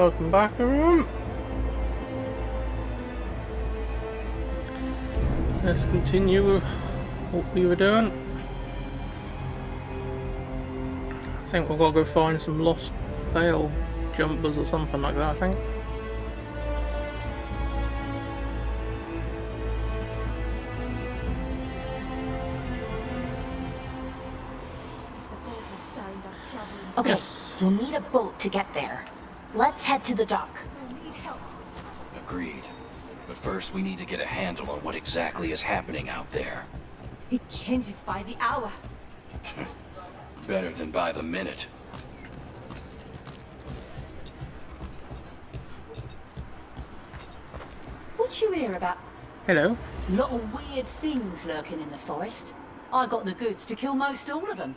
Welcome back, everyone. Let's continue with what we were doing. I think we've got to go find some lost veil jumpers or something like that, I think. Okay, Yes. we'll need a boat to get there. Let's head to the dock. Agreed. But first we need to get a handle on what exactly is happening out there. It changes by the hour. Better than by the minute. What you hear about? Hello. Lot of weird things lurking in the forest. I got the goods to kill most all of them.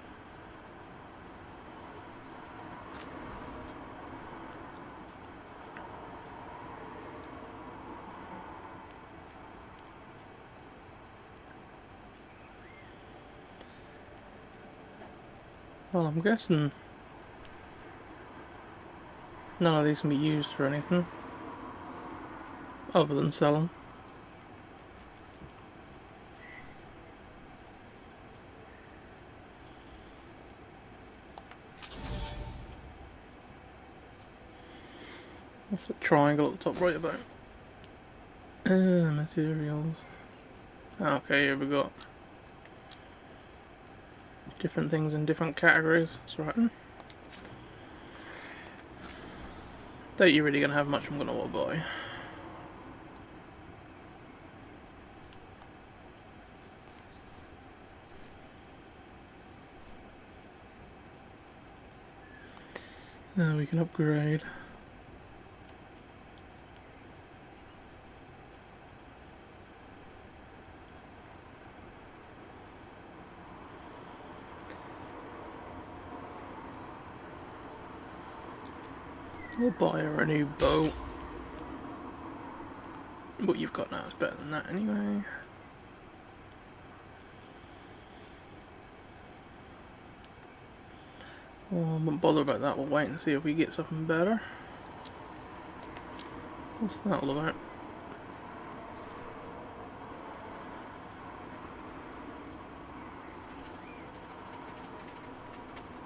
Well, I'm guessing none of these can be used for anything other than selling. What's the triangle at the top right about? Materials. Okay, here we got different things in different categories. That's right. Doubt you're really gonna have much I'm gonna want to buy. We can upgrade. We'll buy her a new boat. What you've got now is better than that anyway. Well, I won't bother about that, we'll wait and see if we get something better. What's that all about?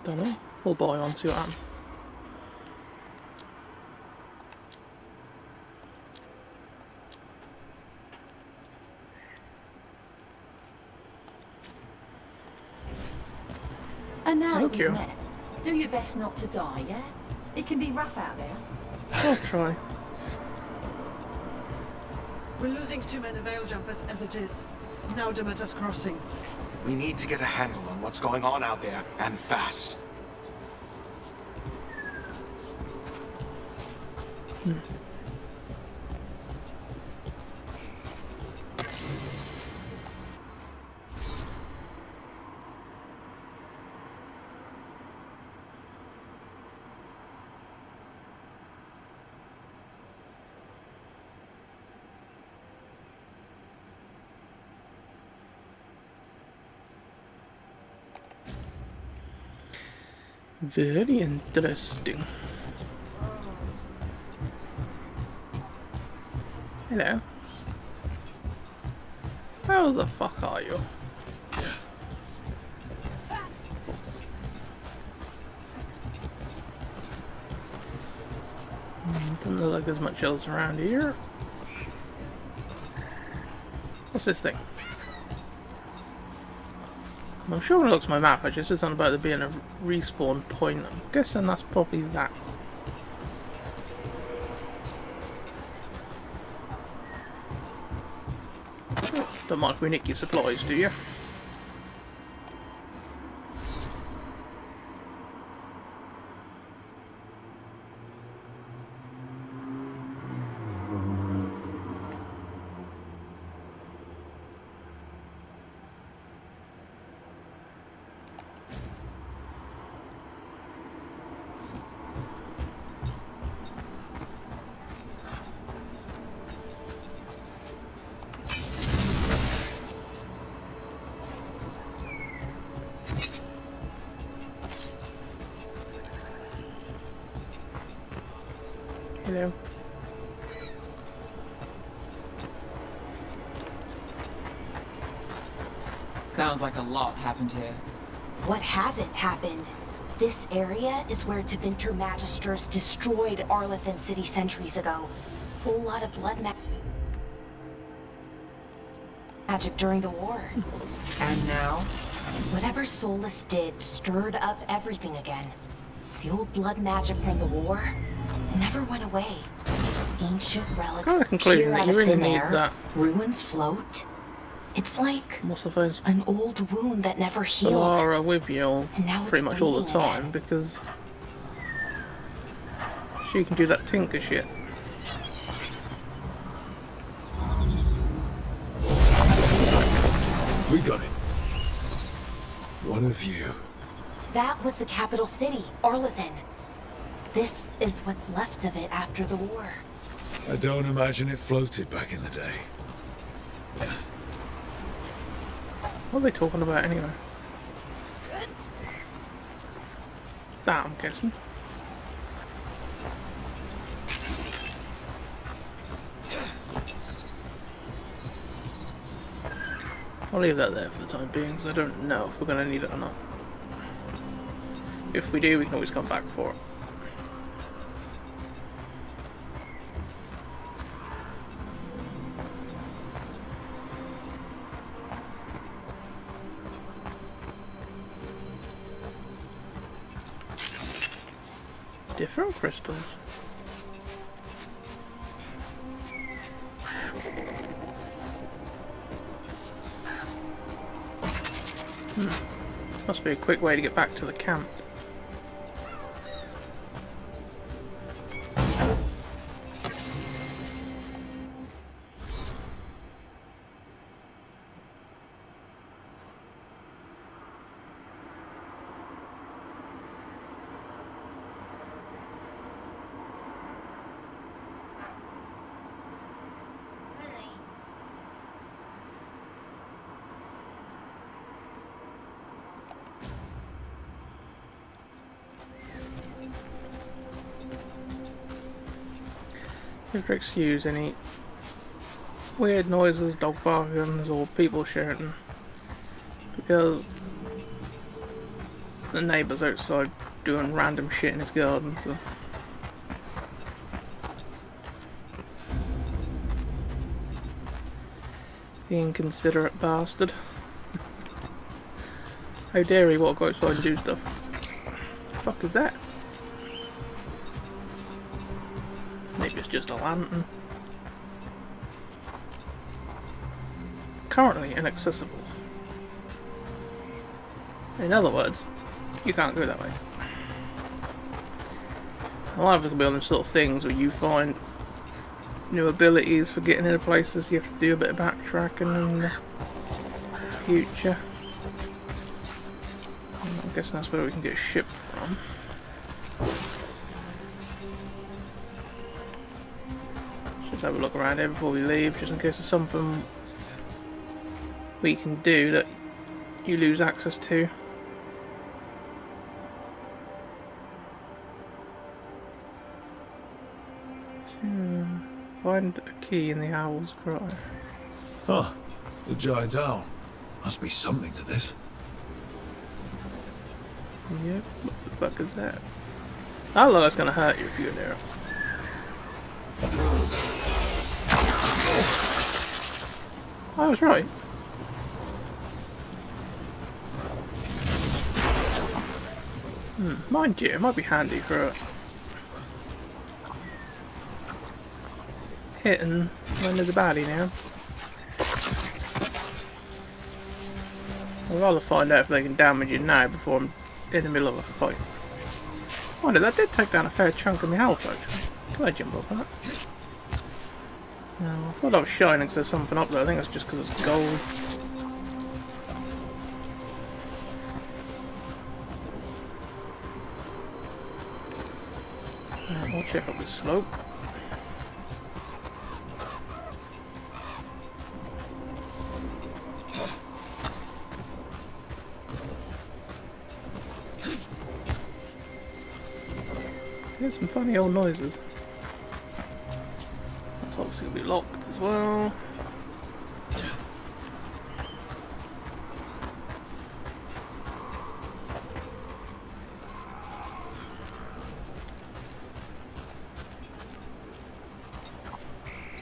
Don't know. We'll buy on, see what happens. And now Thank that you. we've met, do your best not to die, yeah? It can be rough out there. I'll try. We're losing too many veil jumpers as it is. Now Demeter's crossing. We need to get a handle on what's going on out there, and fast. Very interesting. Hello. How the fuck are you? Doesn't look like there's much else around here. What's this thing? I'm sure when I look at my map, it just says something about there being a respawn point. I'm guessing that's probably that. Don't mind if we nick your supplies, do you? Sounds like a lot happened here. What hasn't happened? This area is where Tevinter Magisters destroyed Arlethan City centuries ago. Whole lot of blood magic during the war. And now? Whatever Solus did stirred up everything again. The old blood magic from the war never went away. Ancient relics Kind of concluding peer that out you of really thin need air. that. Ruins float. It's like What's the face? an old wound that never healed. Solara with you And now pretty it's much all the bleeding time again. because she can do that tinker shit. We got it. One of you. That was the capital city, Arlethan. This is what's left of it after the war. I don't imagine it floated back in the day. What are they talking about anyway? That, I'm guessing. I'll leave that there for the time being because I don't know if we're going to need it or not. If we do, we can always come back for it. Different crystals. Must be a quick way to get back to the camp. If you excuse any weird noises, dog barkings or people shouting, because the neighbour's outside doing random shit in his garden, so. The inconsiderate bastard. How dare he walk outside and do stuff? The fuck is that? Maybe it's just a lantern. Currently inaccessible. In other words, you can't go that way. A lot of it will be on them sort of things where you find new abilities for getting into places. You have to do a bit of backtracking in the future. I'm guessing that's where we can get a ship from. Just have a look around here before we leave, just in case there's something we can do that you lose access to. Find a key in the owl's cry. Huh. The giant owl. Must be something to this. Yep, what the fuck is that? I don't know that's gonna hurt you if you're there. I was right. Mind you, it might be handy for a hitting when there's a baddie now. I'd rather find out if they can damage you now before I'm in the middle of a fight. Wonder, that did take down a fair chunk of my health actually. Can I jump up on that? No, I thought I was shining because there's something up there. I think that's just because it's gold. Right, we'll check up the slope. There's some funny old noises. That's obviously going to be locked as well.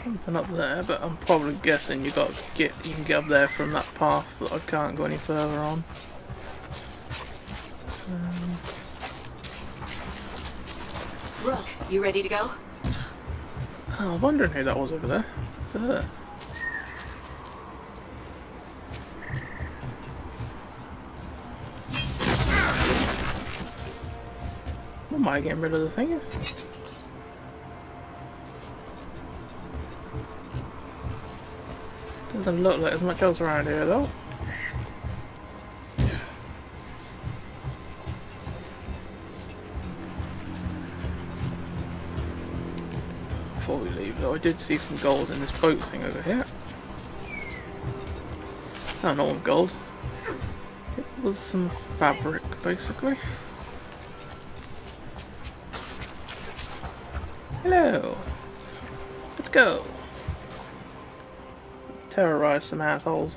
Something up there, but I'm probably guessing you can get up there from that path that I can't go any further on. Rook, you ready to go? I was wondering who that was over there. It's her. What am I getting rid of the thing? Doesn't look like there's much else around here though. Before we leave though, I did see some gold in this boat thing over here. No, not gold. It was some fabric basically. Hello. Let's go. Terrorize some assholes.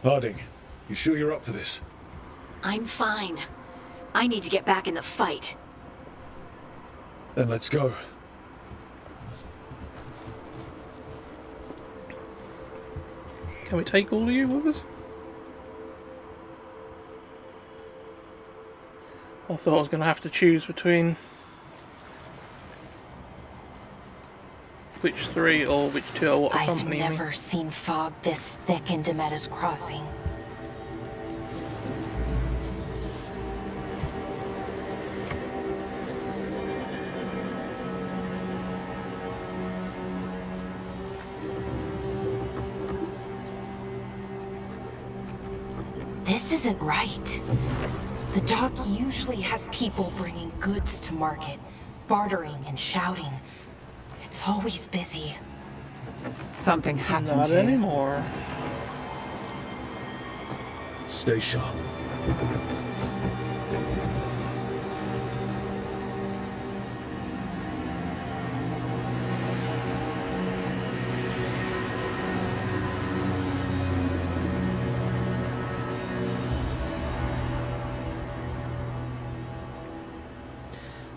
Harding, you sure you're up for this? I'm fine. I need to get back in the fight. Then let's go. Can we take all of you with us? I thought I was going to have to choose between which three or which two or what I've accompany me. never seen fog this thick in Demeter's Crossing. This isn't right. The dock usually has people bringing goods to market, bartering and shouting. It's always busy. Something happened Not here. anymore. Stay sharp.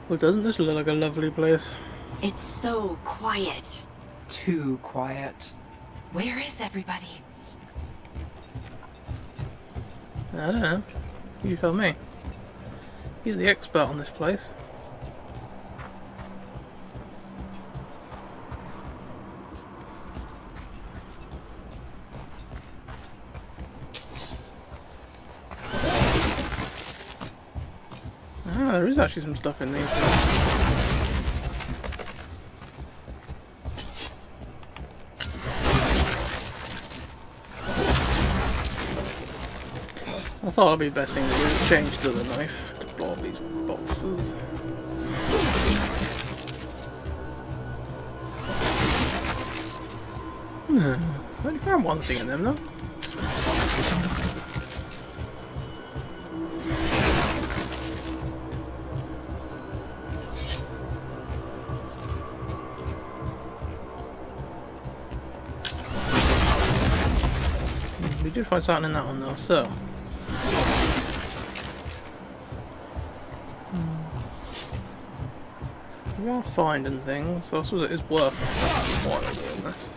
Well, doesn't this look like a lovely place? It's so quiet. Too quiet. Where is everybody? I don't know. You tell me. You're the expert on this place. Ah, there is actually some stuff in these. I thought it'd be the best thing to do is change to the knife to blow up these boxes. I only found one thing in them though. We did find something in that one though, so. We are finding things, so I suppose it is worth while we're doing this.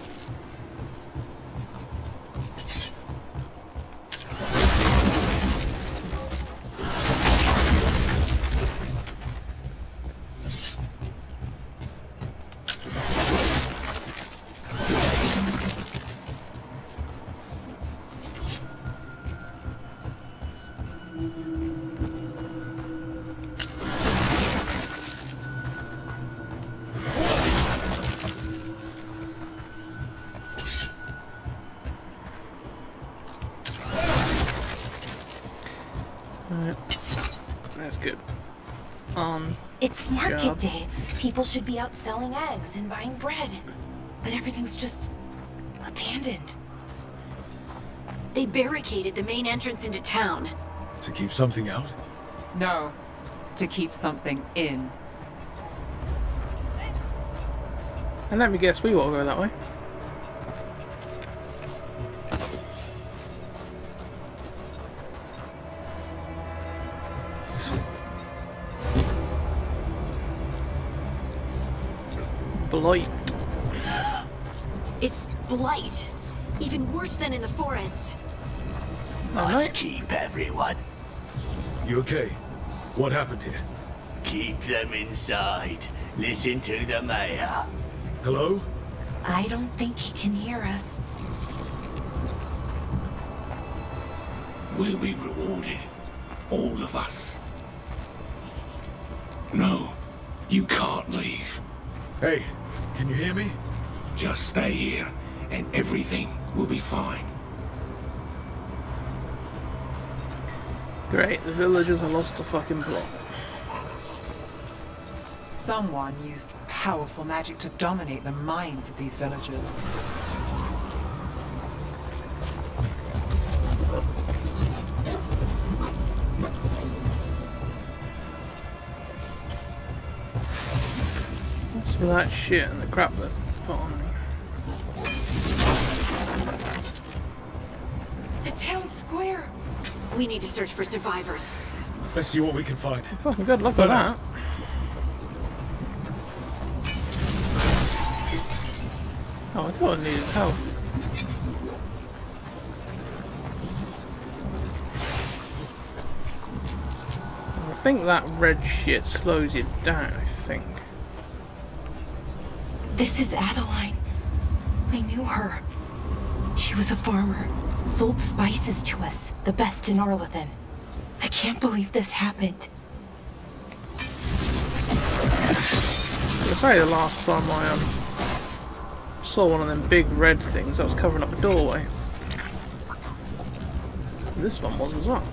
Alright, that's good. It's market Job. day. People should be out selling eggs and buying bread. But everything's just abandoned. They barricaded the main entrance into town. To keep something out? No. To keep something in. And let me guess, we won't go that way. Blight. It's blight. Even worse than in the forest. Must keep everyone. You okay? What happened here? Keep them inside. Listen to the mayor. Hello? I don't think he can hear us. We'll be rewarded. All of us. No, you can't leave. Hey, can you hear me? Just stay here, and everything will be fine. Great, the villagers have lost the fucking plot. Someone used powerful magic to dominate the minds of these villagers. What's with that shit and the crap that put on me? The town square. We need to search for survivors. Let's see what we can find. Fucking good luck with that. Oh, I thought I needed help. I think that red shit slows you down, I think. This is Adeline. I knew her. She was a farmer. Sold spices to us, the best in Arlethan. I can't believe this happened. It's probably the last time I saw one of them big red things that was covering up a doorway. This one was as well.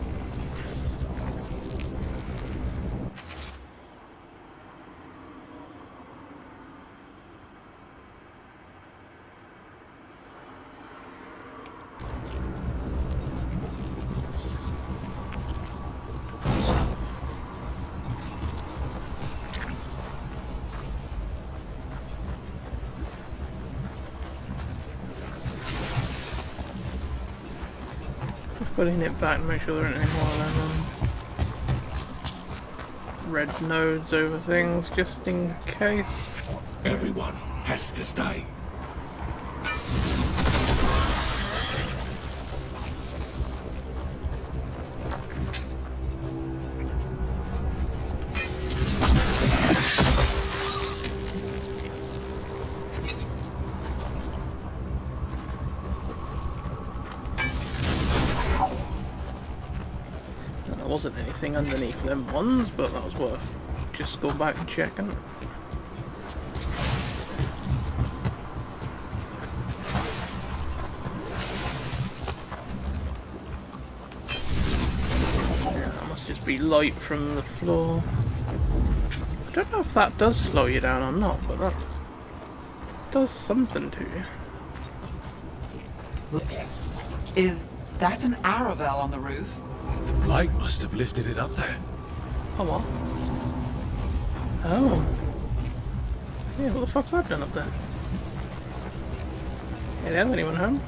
Putting it back to make sure there aren't any more of them red nodes over things, just in case. Everyone has to stay. There wasn't anything underneath them ones, but that was worth just going back and checking. That must just be light from the floor. I don't know if that does slow you down or not, but that does something to you. Is that an Aravel on the roof? Light must have lifted it up there. Oh, what? Oh. Yeah, what the fuck's that doing up there? Hey there, anyone home?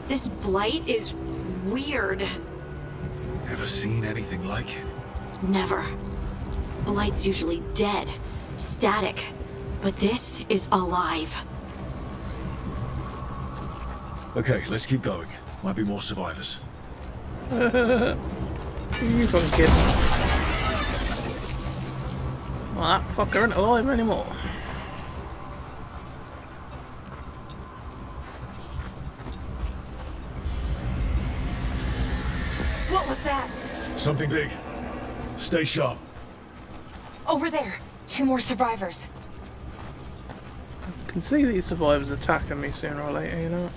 This blight is weird. Ever seen anything like it? Never. Blight's usually dead, static, but this is alive. Okay, let's keep going. Might be more survivors. You fucking kidding. Well, that fucker isn't alive anymore. What was that? Something big. Stay sharp. Over there. 2 more survivors. I can see these survivors attacking me sooner or later, you know.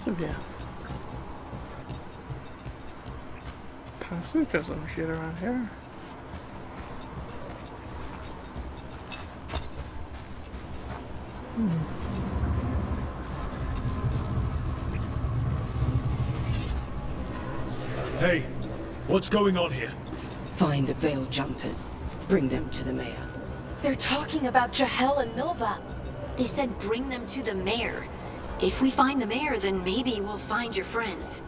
So yeah. Passage or some shit around here. Hey, what's going on here? Find the Veil Jumpers. Bring them to the mayor. They're talking about Jahel and Milva. They said bring them to the mayor. If we find the mayor, then maybe we'll find your friends.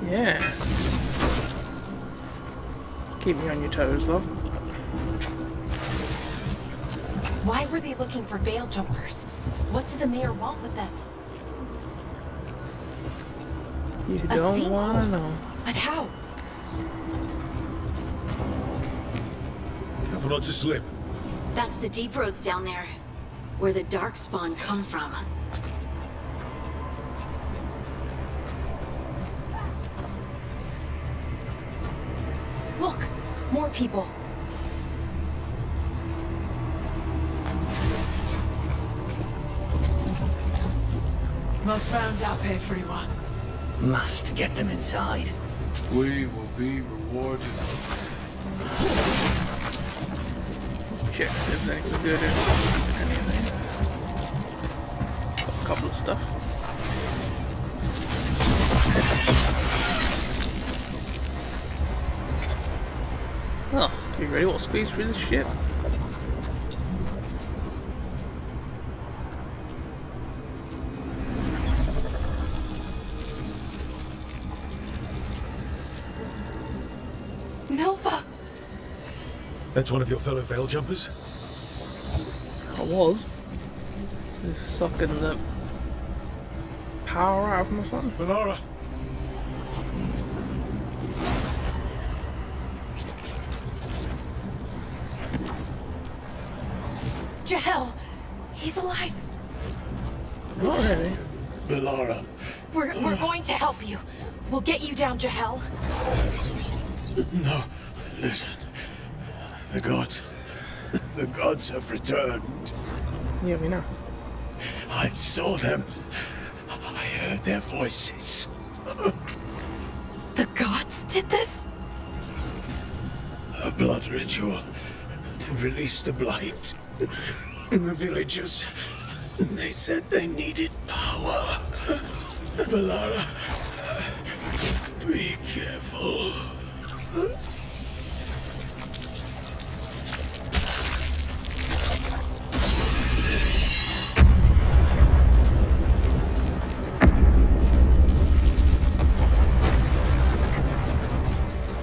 Yeah. Keep me on your toes, love. Why were they looking for Veil Jumpers? What did the mayor want with them? You don't want to know. But how? Careful not to slip. That's the deep roads down there, where the Darkspawn come from. Look! More people. Must round up everyone. Must get them inside. We will be rewarded. Check if anything's good in anything. A couple of stuff. Oh, you ready? We'll squeeze through this shit. Milva! That's one of your fellow Veil Jumpers? I was. Just sucking the power out of him or something. Melara! Jahel! He's alive! Not really. Melara. We're going to help you. We'll get you down, Jahel. No, listen. The gods have returned. Yeah, we know. I saw them. I heard their voices. The gods did this? A blood ritual to release the blight. The villagers, they said they needed power. Melara, be careful.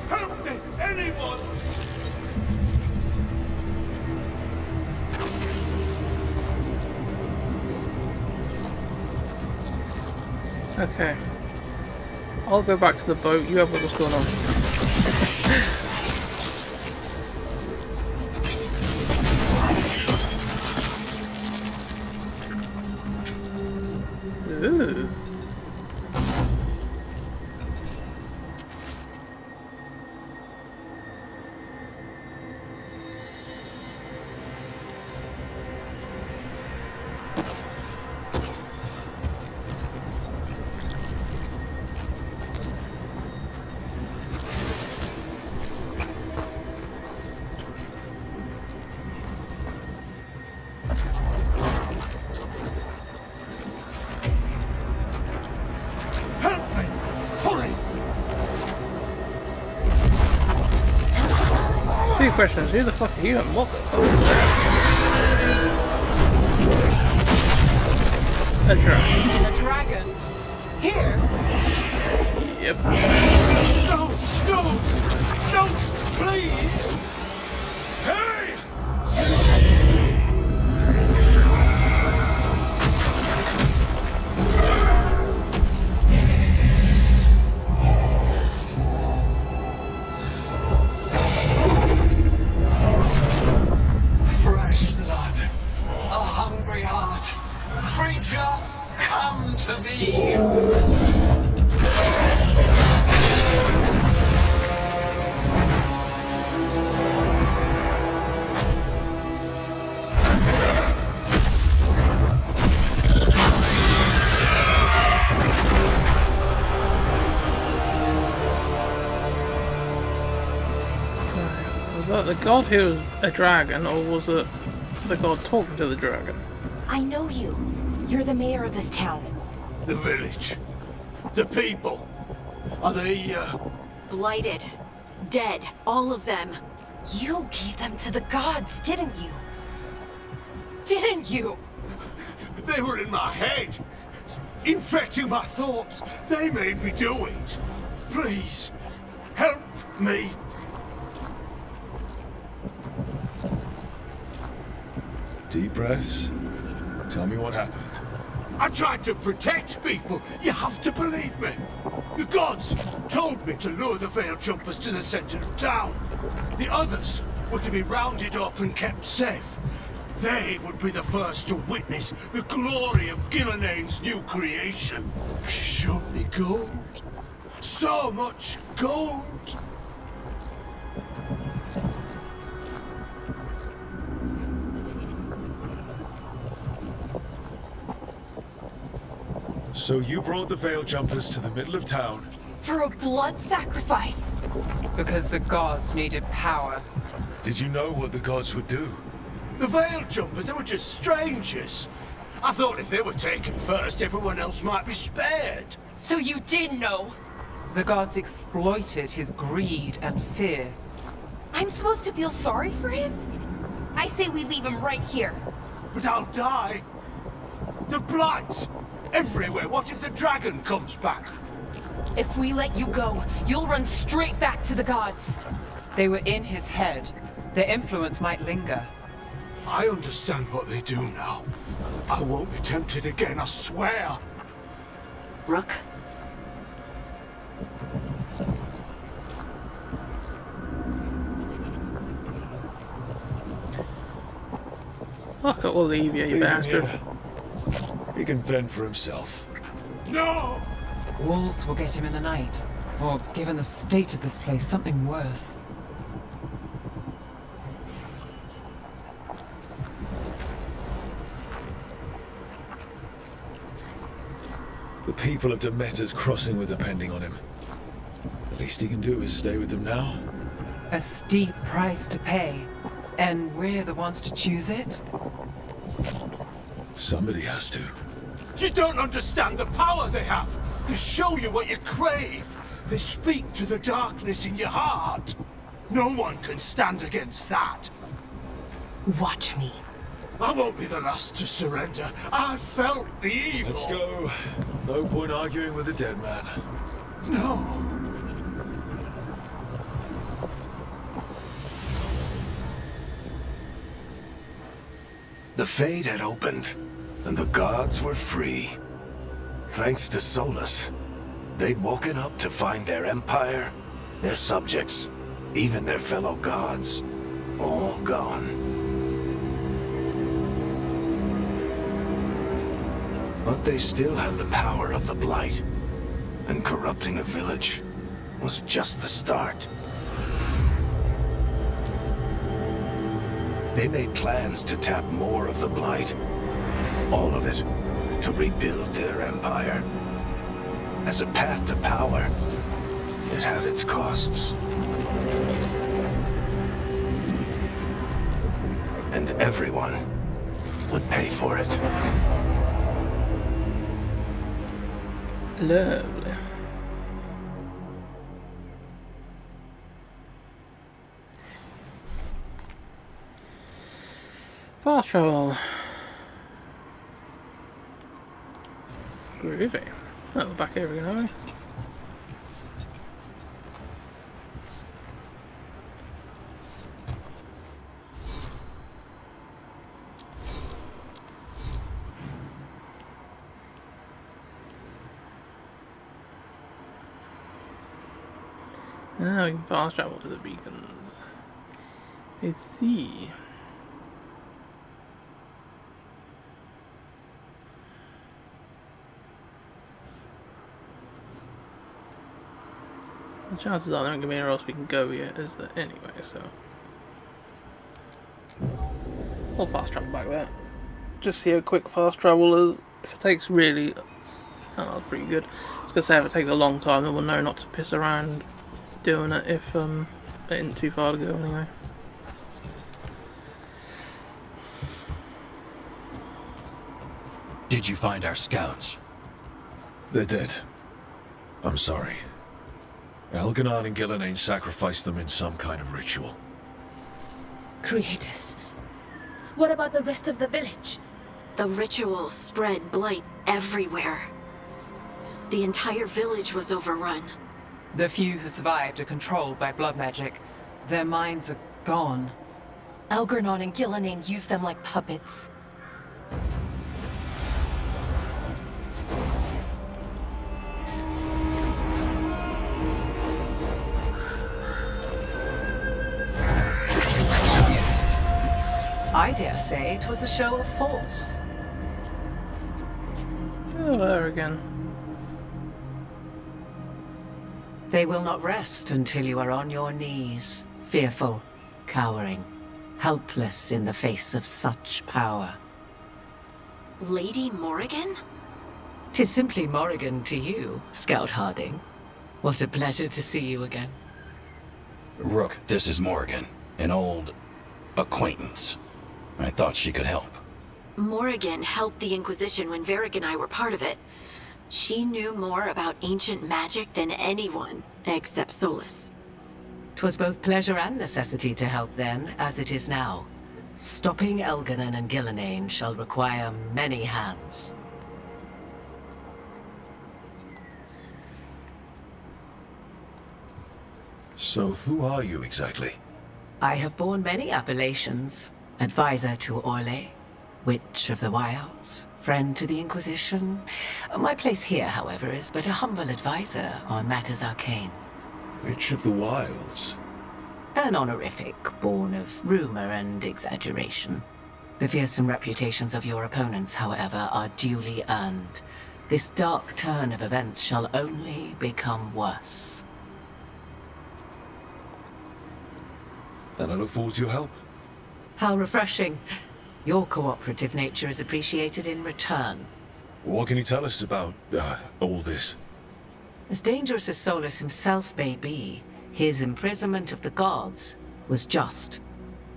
Help me, anyone! Okay. I'll go back to the boat. You have what's going on. Ooh. Help me! Hurry! Two questions. Who the fuck are you and what the fuck is that? A dragon. A dragon? Here? Yep. No! No! No! Please! Hey! Fresh blood. A hungry heart. Creature, come to me. Was that the god who was a dragon, or was it the god talking to the dragon? I know you. You're the mayor of this town. The village. The people. Are they, blighted. Dead. All of them. You gave them to the gods, didn't you? Didn't you? They were in my head, infecting my thoughts. They made me do it. Please, help me. Deep breaths. Tell me what happened. I tried to protect people. You have to believe me. The gods told me to lure the Veil Jumpers to the center of town. The others were to be rounded up and kept safe. They would be the first to witness the glory of Gillenane's new creation. She showed me gold. So much gold. So you brought the Veil Jumpers to the middle of town? For a blood sacrifice. Because the gods needed power. Did you know what the gods would do? The Veil Jumpers, they were just strangers. I thought if they were taken first, everyone else might be spared. So you did know? The gods exploited his greed and fear. I'm supposed to feel sorry for him? I say we leave him right here. But I'll die. The blight! Everywhere. What if the dragon comes back? If we let you go, you'll run straight back to the gods. They were in his head. Their influence might linger. I understand what they do now. I won't be tempted again, I swear. Rook? Fuck it, we'll leave you, you Leave him bastard. here. He can fend for himself. No! Wolves will get him in the night. Or, given the state of this place, something worse. The people of Demeter's Crossing were depending on him. The least he can do is stay with them now. A steep price to pay. And we're the ones to choose it? Somebody has to. You don't understand the power they have. They show you what you crave. They speak to the darkness in your heart. No one can stand against that. Watch me. I won't be the last to surrender. I felt the evil. Let's go. No point arguing with a dead man. No. The Fade had opened, and the gods were free. Thanks to Solus, they'd woken up to find their empire, their subjects, even their fellow gods, all gone. But they still had the power of the Blight, and corrupting a village was just the start. They made plans to tap more of the Blight, all of it, to rebuild their empire. As a path to power, it had its costs. And everyone would pay for it. Lovely. Fast travel. Groovy. Oh, we're back here again, are we? Now we can fast travel to the beacons. I see. The chances are there ain't gonna be anywhere else we can go yet, is there? Anyway, so we'll fast travel back there. Just see how quick fast travel is. If it takes really, oh, that's pretty good. I was gonna say if it takes a long time, then we'll know not to piss around doing it if it isn't too far to go anyway. Did you find our scouts? They're dead. I'm sorry. Elganon and Gillenane sacrificed them in some kind of ritual. Creators. What about the rest of the village? The ritual spread blight everywhere. The entire village was overrun. The few who survived are controlled by blood magic. Their minds are gone. Elganon and Gillenane used them like puppets. I dare say it was a show of force. Oh, there again. They will not rest until you are on your knees, fearful, cowering, helpless in the face of such power. Lady Morrigan? 'Tis simply Morrigan to you, Scout Harding. What a pleasure to see you again. Rook, this is Morrigan, an old acquaintance. I thought she could help. Morrigan helped the Inquisition when Varric and I were part of it. She knew more about ancient magic than anyone, except Solus. 'Twas both pleasure and necessity to help then, as it is now. Stopping Elganon and Gillenane shall require many hands. So who are you exactly? I have borne many appellations. Advisor to Orlais, Witch of the Wilds, friend to the Inquisition. My place here, however, is but a humble advisor on matters arcane. Witch of the Wilds? An honorific born of rumor and exaggeration. The fearsome reputations of your opponents, however, are duly earned. This dark turn of events shall only become worse. Then I look forward to your help. How refreshing. Your cooperative nature is appreciated in return. What can you tell us about all this? As dangerous as Solus himself may be, his imprisonment of the gods was just.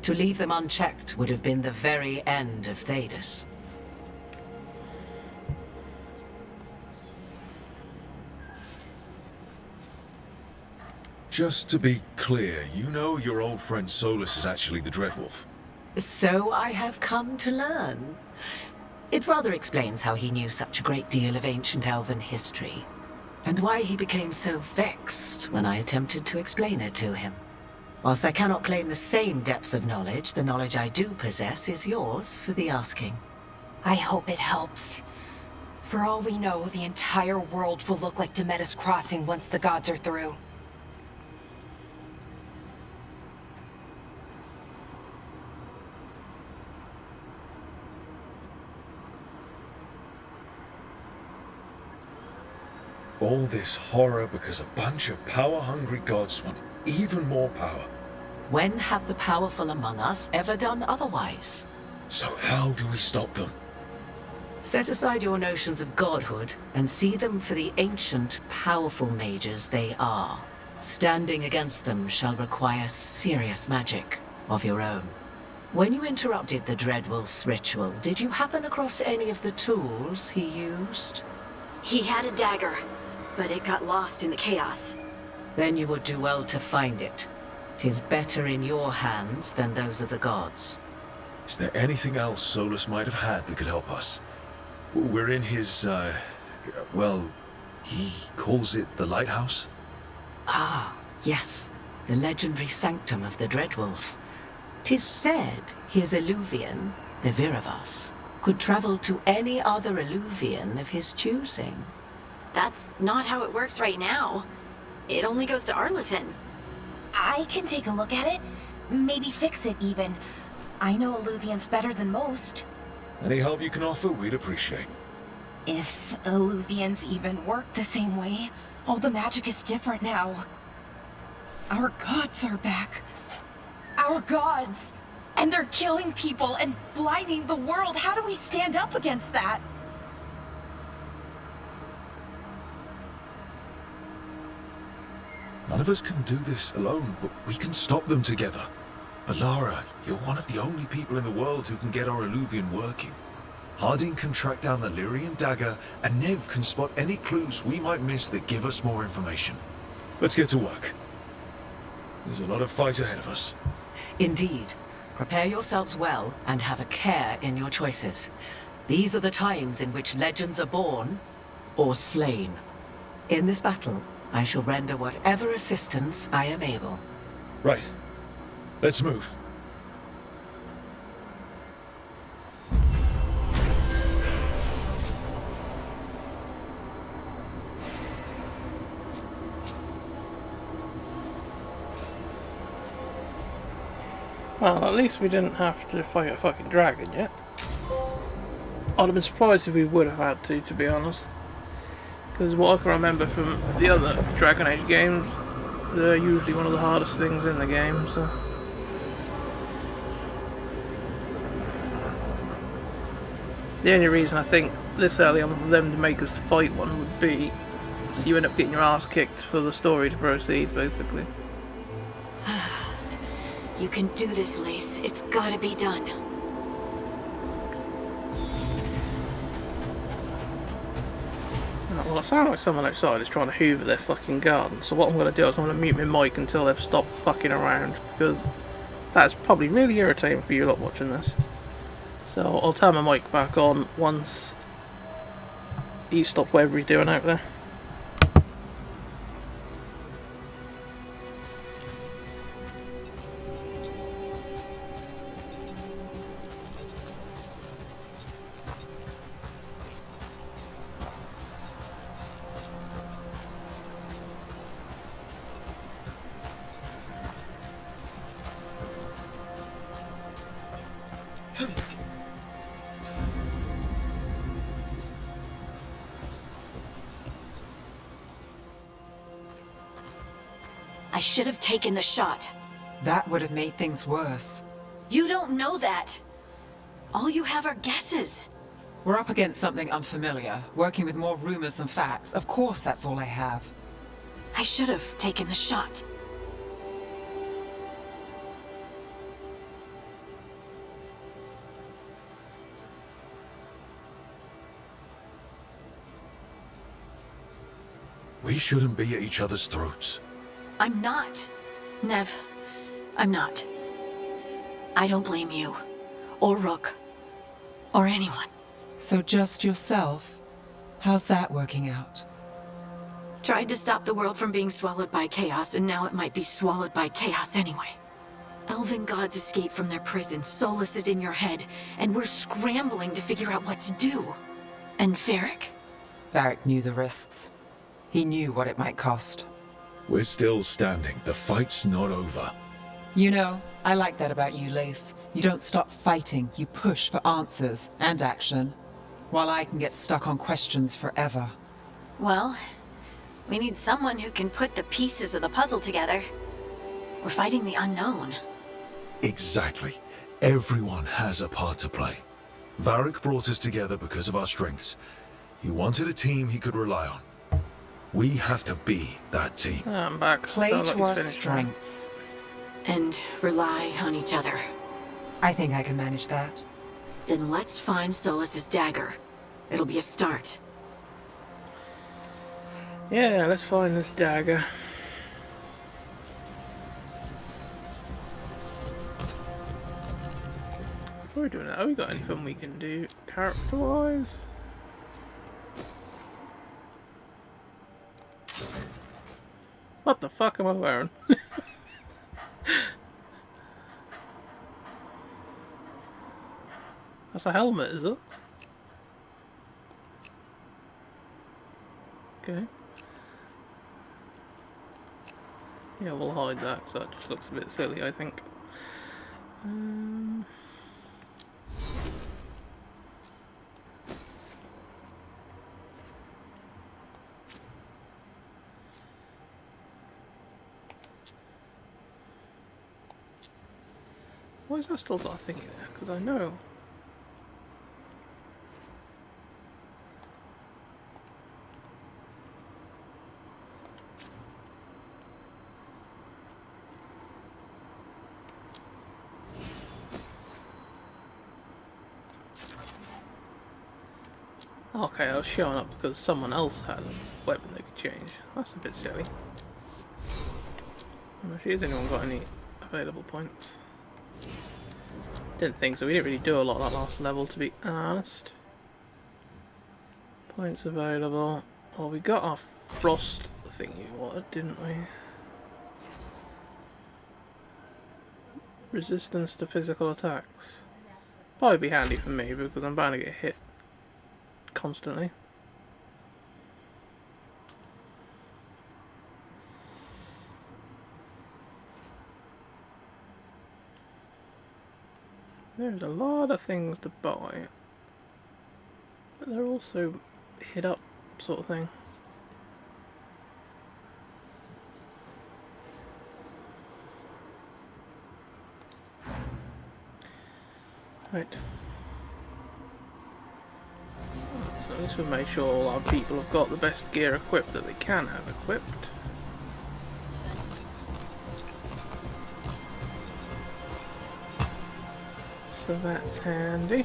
To leave them unchecked would have been the very end of Thedas. Just to be clear, you know your old friend Solus is actually the Dreadwolf. So I have come to learn. It rather explains how he knew such a great deal of ancient elven history, and why he became so vexed when I attempted to explain it to him. Whilst I cannot claim the same depth of knowledge, the knowledge I do possess is yours for the asking. I hope it helps. For all we know, the entire world will look like Demetus Crossing once the gods are through. All this horror because a bunch of power-hungry gods want even more power. When have the powerful among us ever done otherwise? So how do we stop them? Set aside your notions of godhood and see them for the ancient, powerful mages they are. Standing against them shall require serious magic of your own. When you interrupted the Dreadwolf's ritual, did you happen across any of the tools he used? He had a dagger, but it got lost in the chaos. Then you would do well to find it. 'Tis better in your hands than those of the gods. Is there anything else Solus might have had that could help us? We're in his, well, he calls it the lighthouse? Ah, yes. The legendary sanctum of the Dreadwolf. 'Tis said his Illuvian, the Viravas, could travel to any other Illuvian of his choosing. That's not how it works right now. It only goes to Arlethan. I can take a look at it. Maybe fix it, even. I know Illuvians better than most. Any help you can offer, we'd appreciate. If Illuvians even work the same way, all the magic is different now. Our gods are back. Our gods! And they're killing people and blinding the world. How do we stand up against that? None of us can do this alone, but we can stop them together. Alara, you're one of the only people in the world who can get our Illuvian working. Harding can track down the Lyrian dagger, and Nev can spot any clues we might miss that give us more information. Let's get to work. There's a lot of fight ahead of us. Indeed. Prepare yourselves well and have a care in your choices. These are the times in which legends are born or slain. In this battle, I shall render whatever assistance I am able. Right. Let's move. Well, at least we didn't have to fight a fucking dragon yet. I'd have been surprised if we would have had to be honest. Because what I can remember from the other Dragon Age games, they're usually one of the hardest things in the game, so... The only reason I think this early on for them to make us fight one would be so you end up getting your ass kicked for the story to proceed, basically. You can do this, Lace. It's gotta be done. Well, I sound like someone outside is trying to hoover their fucking garden, so what I'm going to do is I'm going to mute my mic until they've stopped fucking around, because that's probably really irritating for you lot watching this. So I'll turn my mic back on once he stopped whatever he's doing out there. I should have taken the shot. That would have made things worse. You don't know that. All you have are guesses. We're up against something unfamiliar, working with more rumors than facts. Of course that's all I have. I should have taken the shot. We shouldn't be at each other's throats. I'm not. Nev, I'm not. I don't blame you. Or Rook. Or anyone. So just yourself? How's that working out? Tried to stop the world from being swallowed by chaos, and now it might be swallowed by chaos anyway. Elven gods escaped from their prison, Solus is in your head, and we're scrambling to figure out what to do. And Varric. Varric knew the risks. He knew what it might cost. We're still standing. The fight's not over. You know, I like that about you, Lace. You don't stop fighting, you push for answers and action. While I can get stuck on questions forever. Well, we need someone who can put the pieces of the puzzle together. We're fighting the unknown. Exactly. Everyone has a part to play. Varric brought us together because of our strengths. He wanted a team he could rely on. We have to be that team. I'm back. Play to our strengths. And rely on each other. I think I can manage that. Then let's find Solus's dagger. It'll be a start. Yeah, let's find this dagger. Before we're doing that, have we got anything we can do character-wise? What the fuck am I wearing? That's a helmet, is it? Okay. Yeah, we'll hide that because that just looks a bit silly, I think. Why is that still got a thing in there? Because I know. Okay, I was showing up because someone else had a weapon they could change. That's a bit silly. Actually, has anyone got any available points? Didn't think so. We didn't really do a lot that last level, to be honest. Points available. Well, we got our frost thingy water, didn't we? Resistance to physical attacks. Probably be handy for me because I'm bound to get hit constantly. There's a lot of things to buy, but they're also hit up sort of thing. Right. So at least we've made sure all our people have got the best gear equipped that they can have equipped. So that's handy.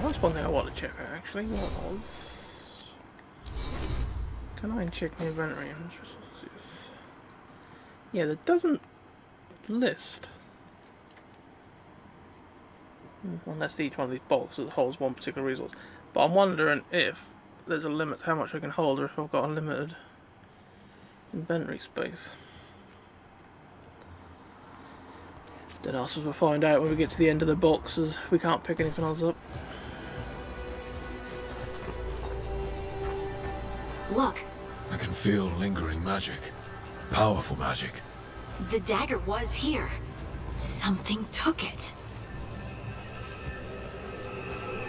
That's one thing I want to check out actually. What was... Can I check the inventory? Yeah, that doesn't list. Unless each one of these boxes holds one particular resource. But I'm wondering if there's a limit to how much I can hold or if I've got unlimited inventory space. Then else we'll find out when we get to the end of the boxes. We can't pick anything else up. Look. I can feel lingering magic. Powerful magic. The dagger was here. Something took it.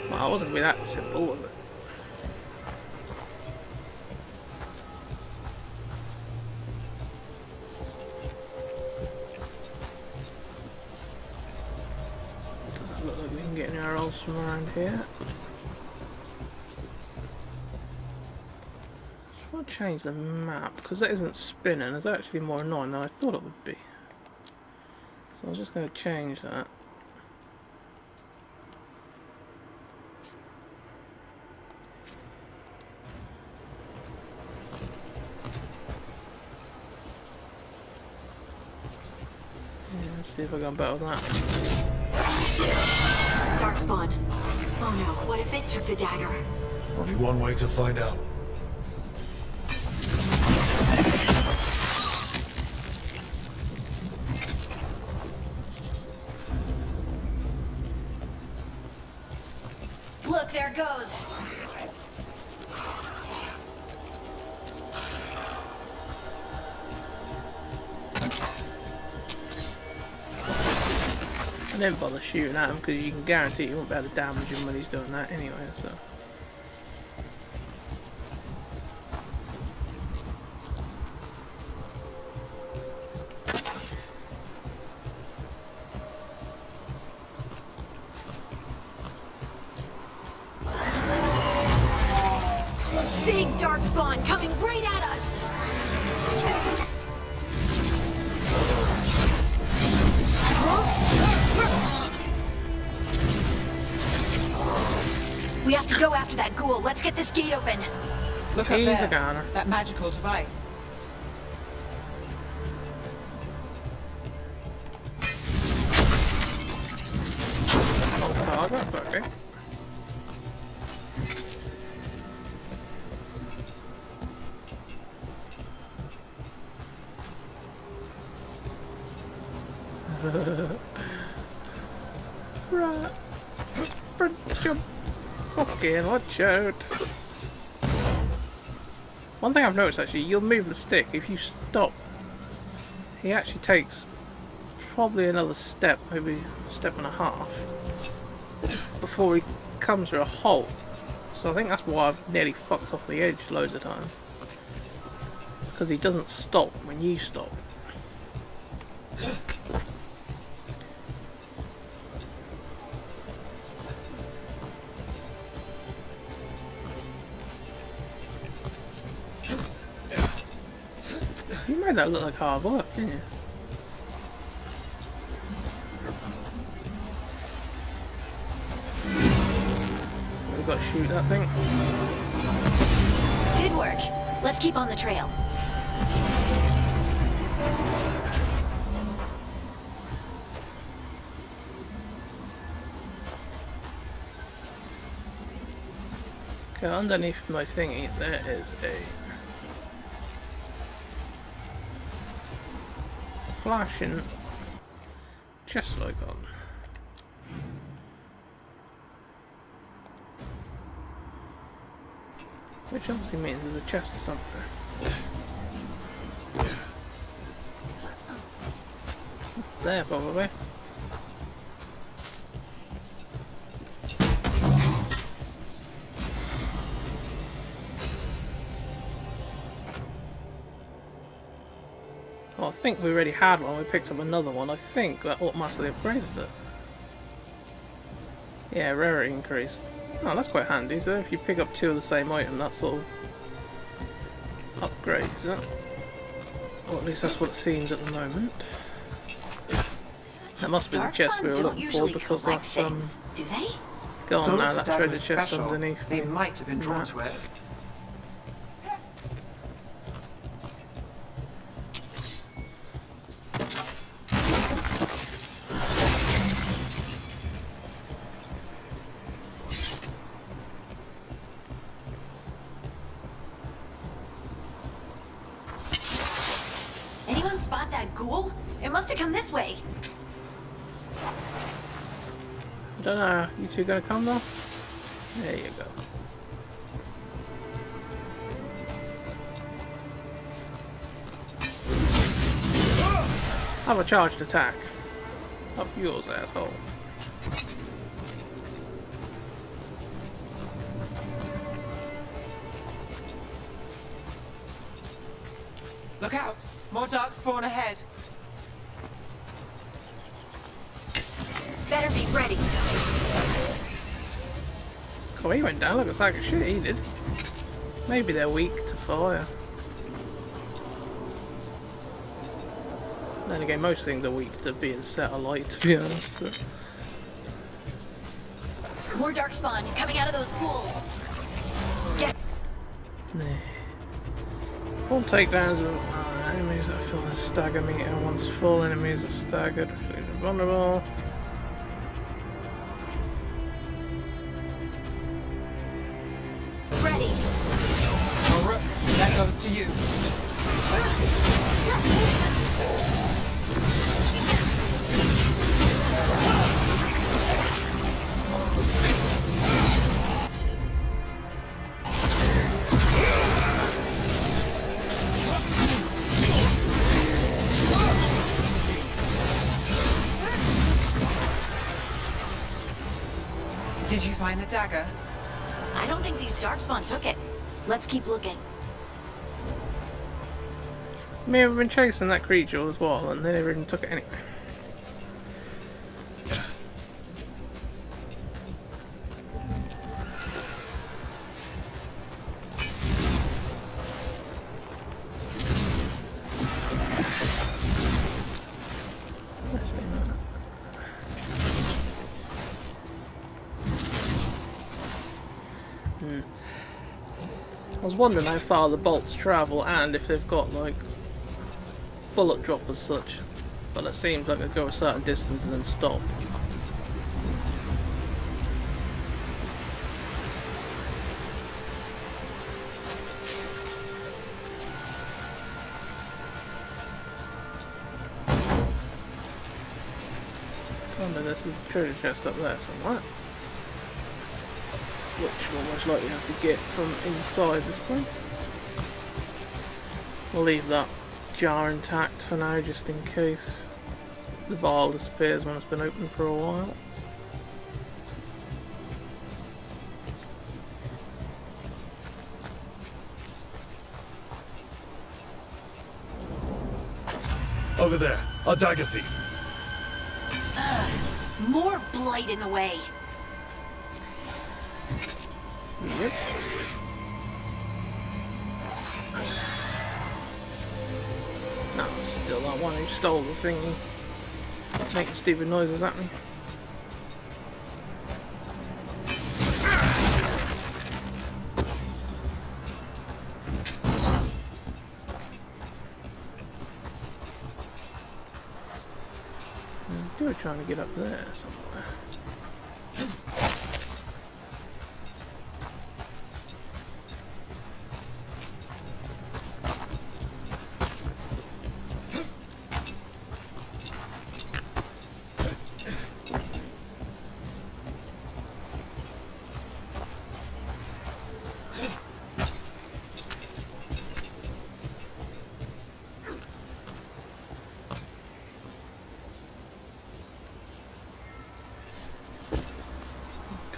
Well, it wasn't gonna be that simple, was it? Doesn't look like we can get anywhere else from around here. I'll change the map because that isn't spinning. It's actually more annoying than I thought it would be. So I'm just going to change that. Yeah, let's see if I got better with that. Darkspawn. Oh no, what if it took the dagger? Only one way to find out. Look, there it goes. I didn't bother shooting at him because you can guarantee you won't be able to damage him when he's doing that anyway, so. Big darkspawn coming right at us. We have to go after that ghoul. Let's get this gate open. Look up there. That magical device. Oh, that's okay. Right. Jump. Okay, watch out. One thing I've noticed actually, you'll move the stick. If you stop, he actually takes probably another step, maybe a step and a half, before he comes to a halt. So I think that's why I've nearly fucked off the edge loads of times. Because he doesn't stop when you stop. You made that look like hard work, didn't you? We've got shoot that thing. Good work. Let's keep on the trail. Okay, underneath my thingy there is a flashing chest light on. Which obviously means there's a chest or something. There probably. Well, I think we already had one, we picked up another one. I think that automatically upgraded it. Yeah, rarity increased. Oh, that's quite handy. So if you pick up 2 of the same item, that sort of upgrades it. Or at least that's what it seems at the moment. That must be the chest we were looking for, because that's do they? Go on now, that Dagger treasure was chest special. underneath. They might have been drawn to it. Anyone spot that ghoul? It must have come this way. I don't know, you two gonna come though? There you go. Have a charged attack. Up yours, asshole. Look out! More darkspawn ahead. Better be ready. Oh, he went down like a sack of shit, he did. Maybe they're weak to fire. Then again, most things are weak to being set alight, to be honest. But... More darkspawn coming out of those pools. Get. Nah. Full takedowns of enemies that fill the stagger meter. Once full, enemies are staggered, vulnerable. Ready. Alright, that goes to you. Did you find the dagger? I don't think these darkspawn took it. Let's keep looking. May have been chasing that creature as well, and they never even took it anyway. I was wondering how far the bolts travel and if they've got like bullet drop as such, but it seems like they go a certain distance and then stop. I wonder, this is a treasure chest up there somewhere, which we'll most likely have to get from inside this place. We'll leave that jar intact for now, just in case the vial disappears when it's been open for a while. Over there, a dagger thief. More blight in the way. Yep. No, still that one who stole the thingy. Making stupid noises at me. we were trying to get up there somewhere.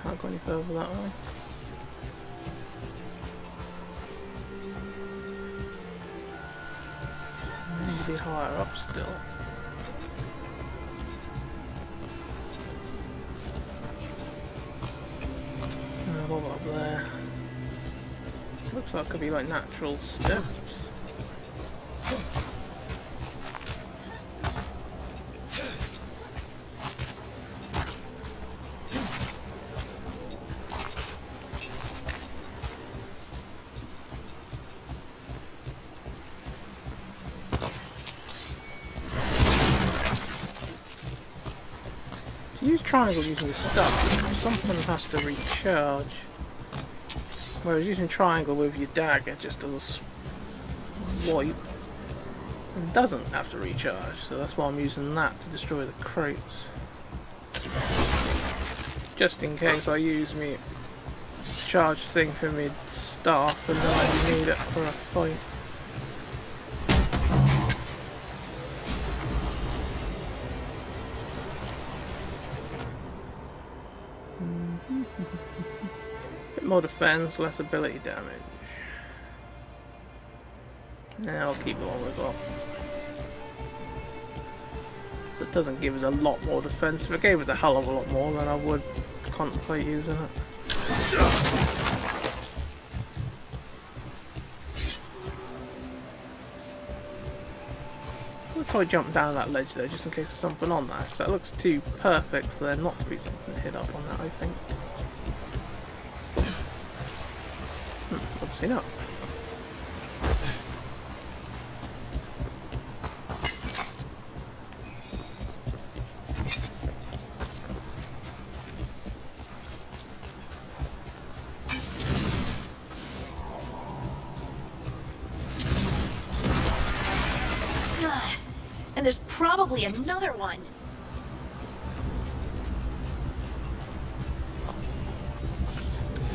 Can't go any further that way. Need to be higher up still. What about up there? Looks like it could be like natural steps. Use triangle using the stuff, something has to recharge. Whereas using triangle with your dagger just does a swipe and doesn't have to recharge, so that's why I'm using that to destroy the crates. Just in case I use my charge thing for my staff and then I need it for a fight. Bit more defense, less ability damage. Yeah, I'll keep the one we've got. So it doesn't give us a lot more defense. If it gave us a hell of a lot more, then I would contemplate using it. We'll probably jump down that ledge though, just in case there's something on that. So that looks too perfect for there not to be something to hit up on that, I think. Obviously not. And there's probably another one.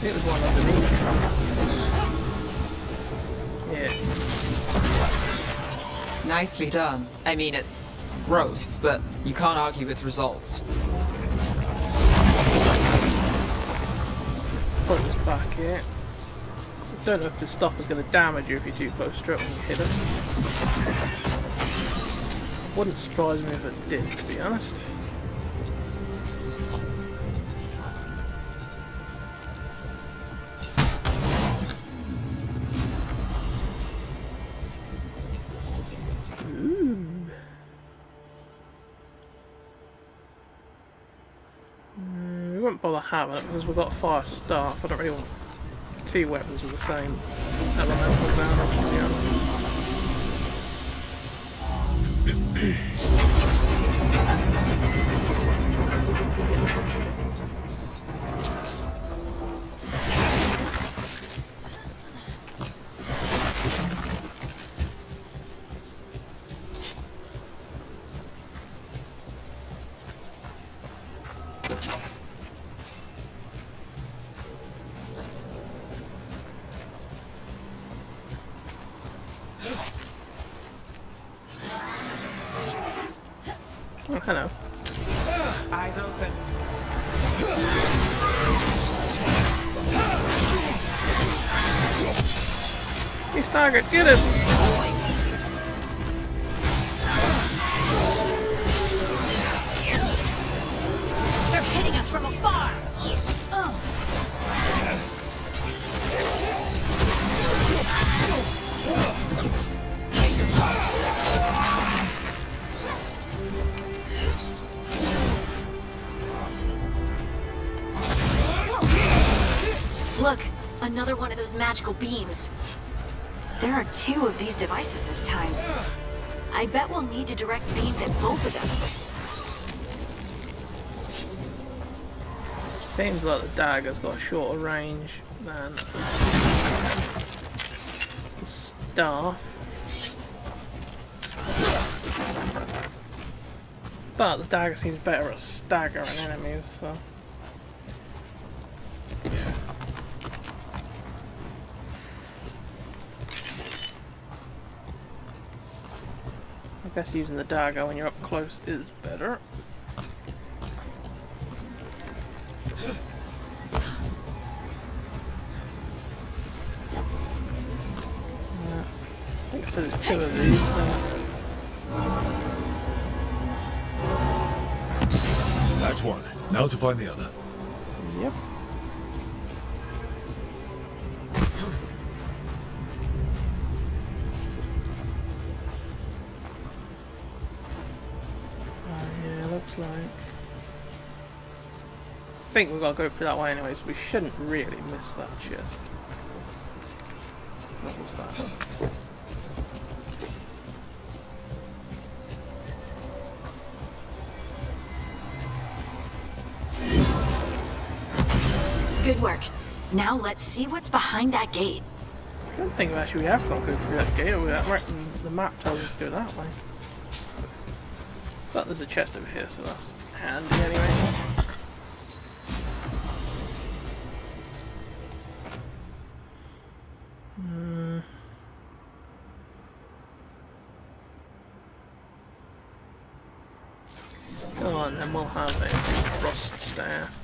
It was one underneath. Yeah. Nicely done. I mean, it's gross, but you can't argue with results. Put this back here. So I don't know if this stuff is going to damage you if you're too close to it when you hit it. Wouldn't surprise me if it did, to be honest. We won't bother having it because we've got fire staff. I don't really want two weapons with the same elemental damage, to be honest. Oh, hello. Eyes open. He's staggered, get him! They're hitting us from afar! Look, another one of those magical beams. There are 2 of these devices this time. I bet we'll need to direct beams at both of them. Seems like the dagger's got a shorter range than the staff. But the dagger seems better at staggering enemies, so. I guess using the dagger when you're up close is better. I think I said there's 2 of these. That's one. Now to find the other. Yep. Yeah, looks like. I think we've got to go through that way anyway, so we shouldn't really miss that chest. What was that? Good work. Now let's see what's behind that gate. I don't think actually we have got to go through that gate. The map tells us to go that way. But there's a chest over here, so that's handy anyway. Go on, then we'll have a frost staff.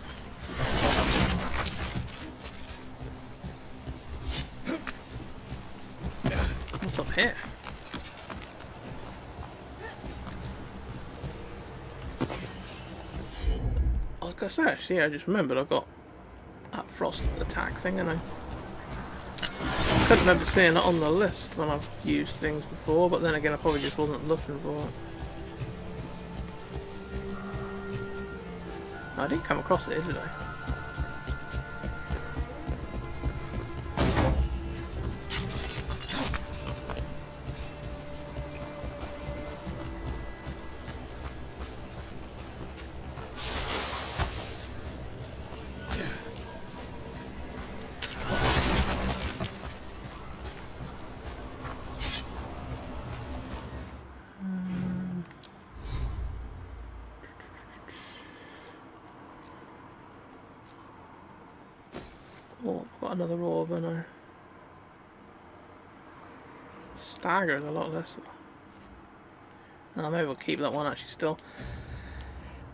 What's up here? I was gonna say, actually, yeah, I just remembered I got that frost attack thing, and I couldn't remember seeing it on the list when I've used things before, but then again I probably just wasn't looking for it. I didn't come across it, did I? Oh, I've got another orb, and I stagger's a lot less. Oh, maybe we'll keep that one actually still.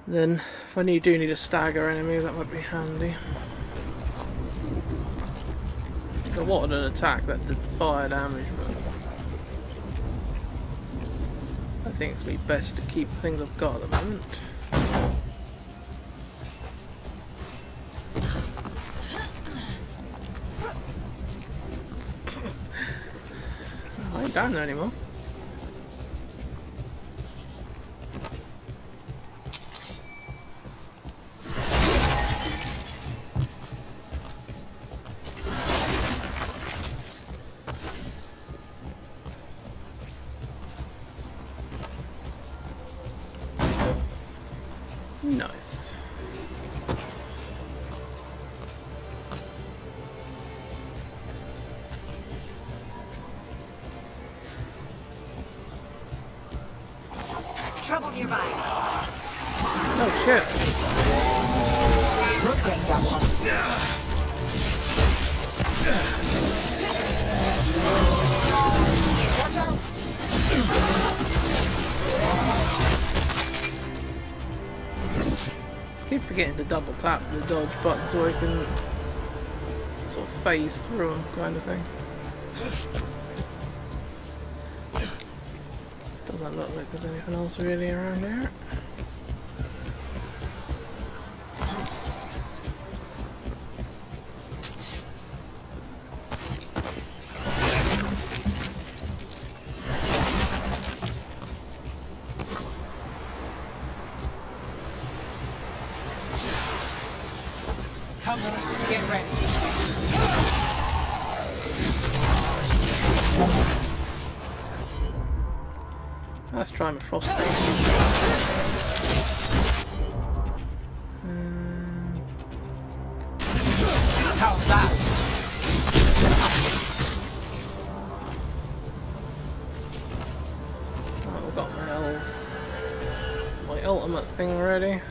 Then, when you do need a stagger enemy, that might be handy. I wanted an attack that did fire damage, but I think it's be best to keep the things I've got at the moment. I ain't down there anymore. Nice. Trouble nearby. Oh shit. Rook gets that one. Watch out! Keep forgetting to double tap the dodge button so I can sort of phase through them, kind of thing. Doesn't look like there's anything else really around here. Come on, get ready. Let's try my frost. thing ready.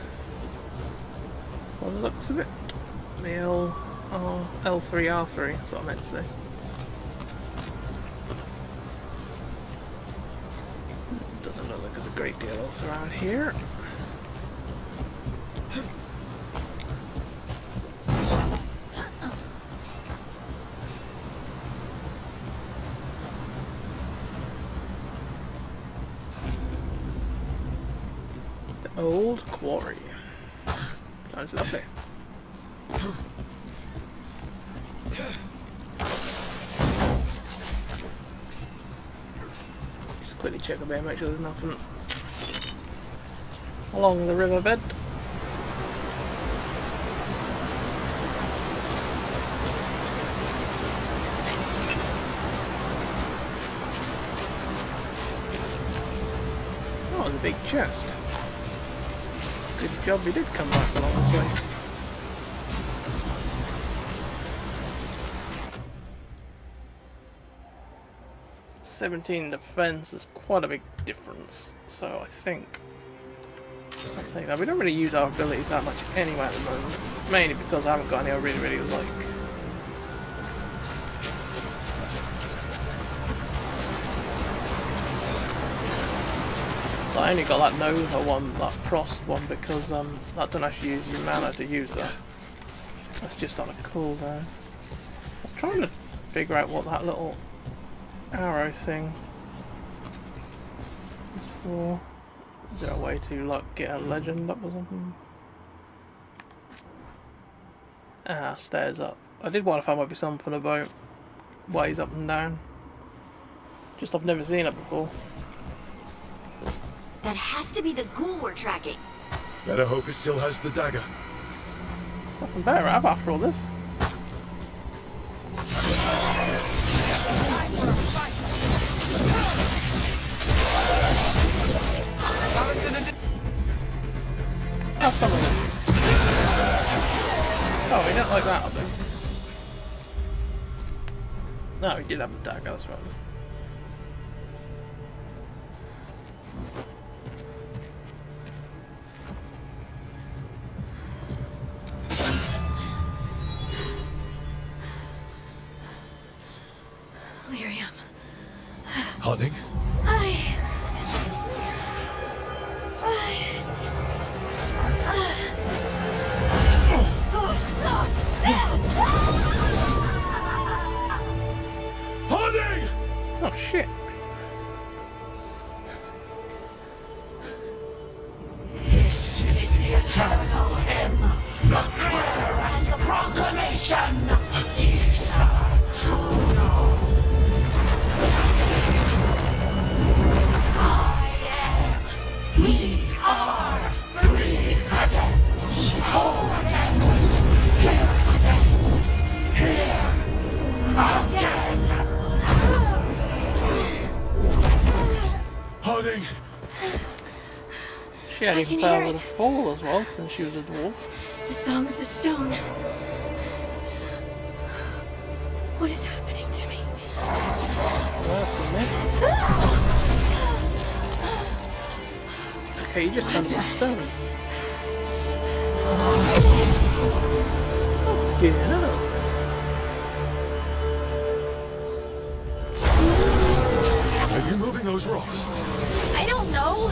Well, it looks of it. The L3R3, that's what I meant to say. Doesn't look like there's a great deal else around here. The old quarry. Sounds lovely. Just quickly check a bit, make sure there's nothing along the riverbed. Oh, there's a big chest. Good job we did come back along this way. "17 defense" is quite a big difference, so I think I'll take that. We don't really use our abilities that much anyway at the moment, mainly because I haven't got any I really like. So I only got that Nova one, that Frost one, because that don't actually use your mana to use that. That's just on a cooldown. I was trying to figure out what that little arrow thing is for. Is there a way to like get a legend up or something? Ah, stairs up. I did wonder if there might be something about ways up and down. Just I've never seen it before. That has to be the ghoul we're tracking. Better hope it still has the dagger. Nothing better have after all this. Have some of this. Oh, he didn't like that, I think. No, he did have the dagger, that's right. Lyrium. Harding? Harding! Oh shit. This is the eternal hymn, the prayer and the proclamation. Isa Juno. We are free again. Whole again. Here again. Here again. Harding! She hadn't even can fell hear with a fall as well since she was a dwarf. The Song of the Stone. What is happening to me? Okay, you just turned into stone. Okay, no. Are you moving those rocks? I don't know.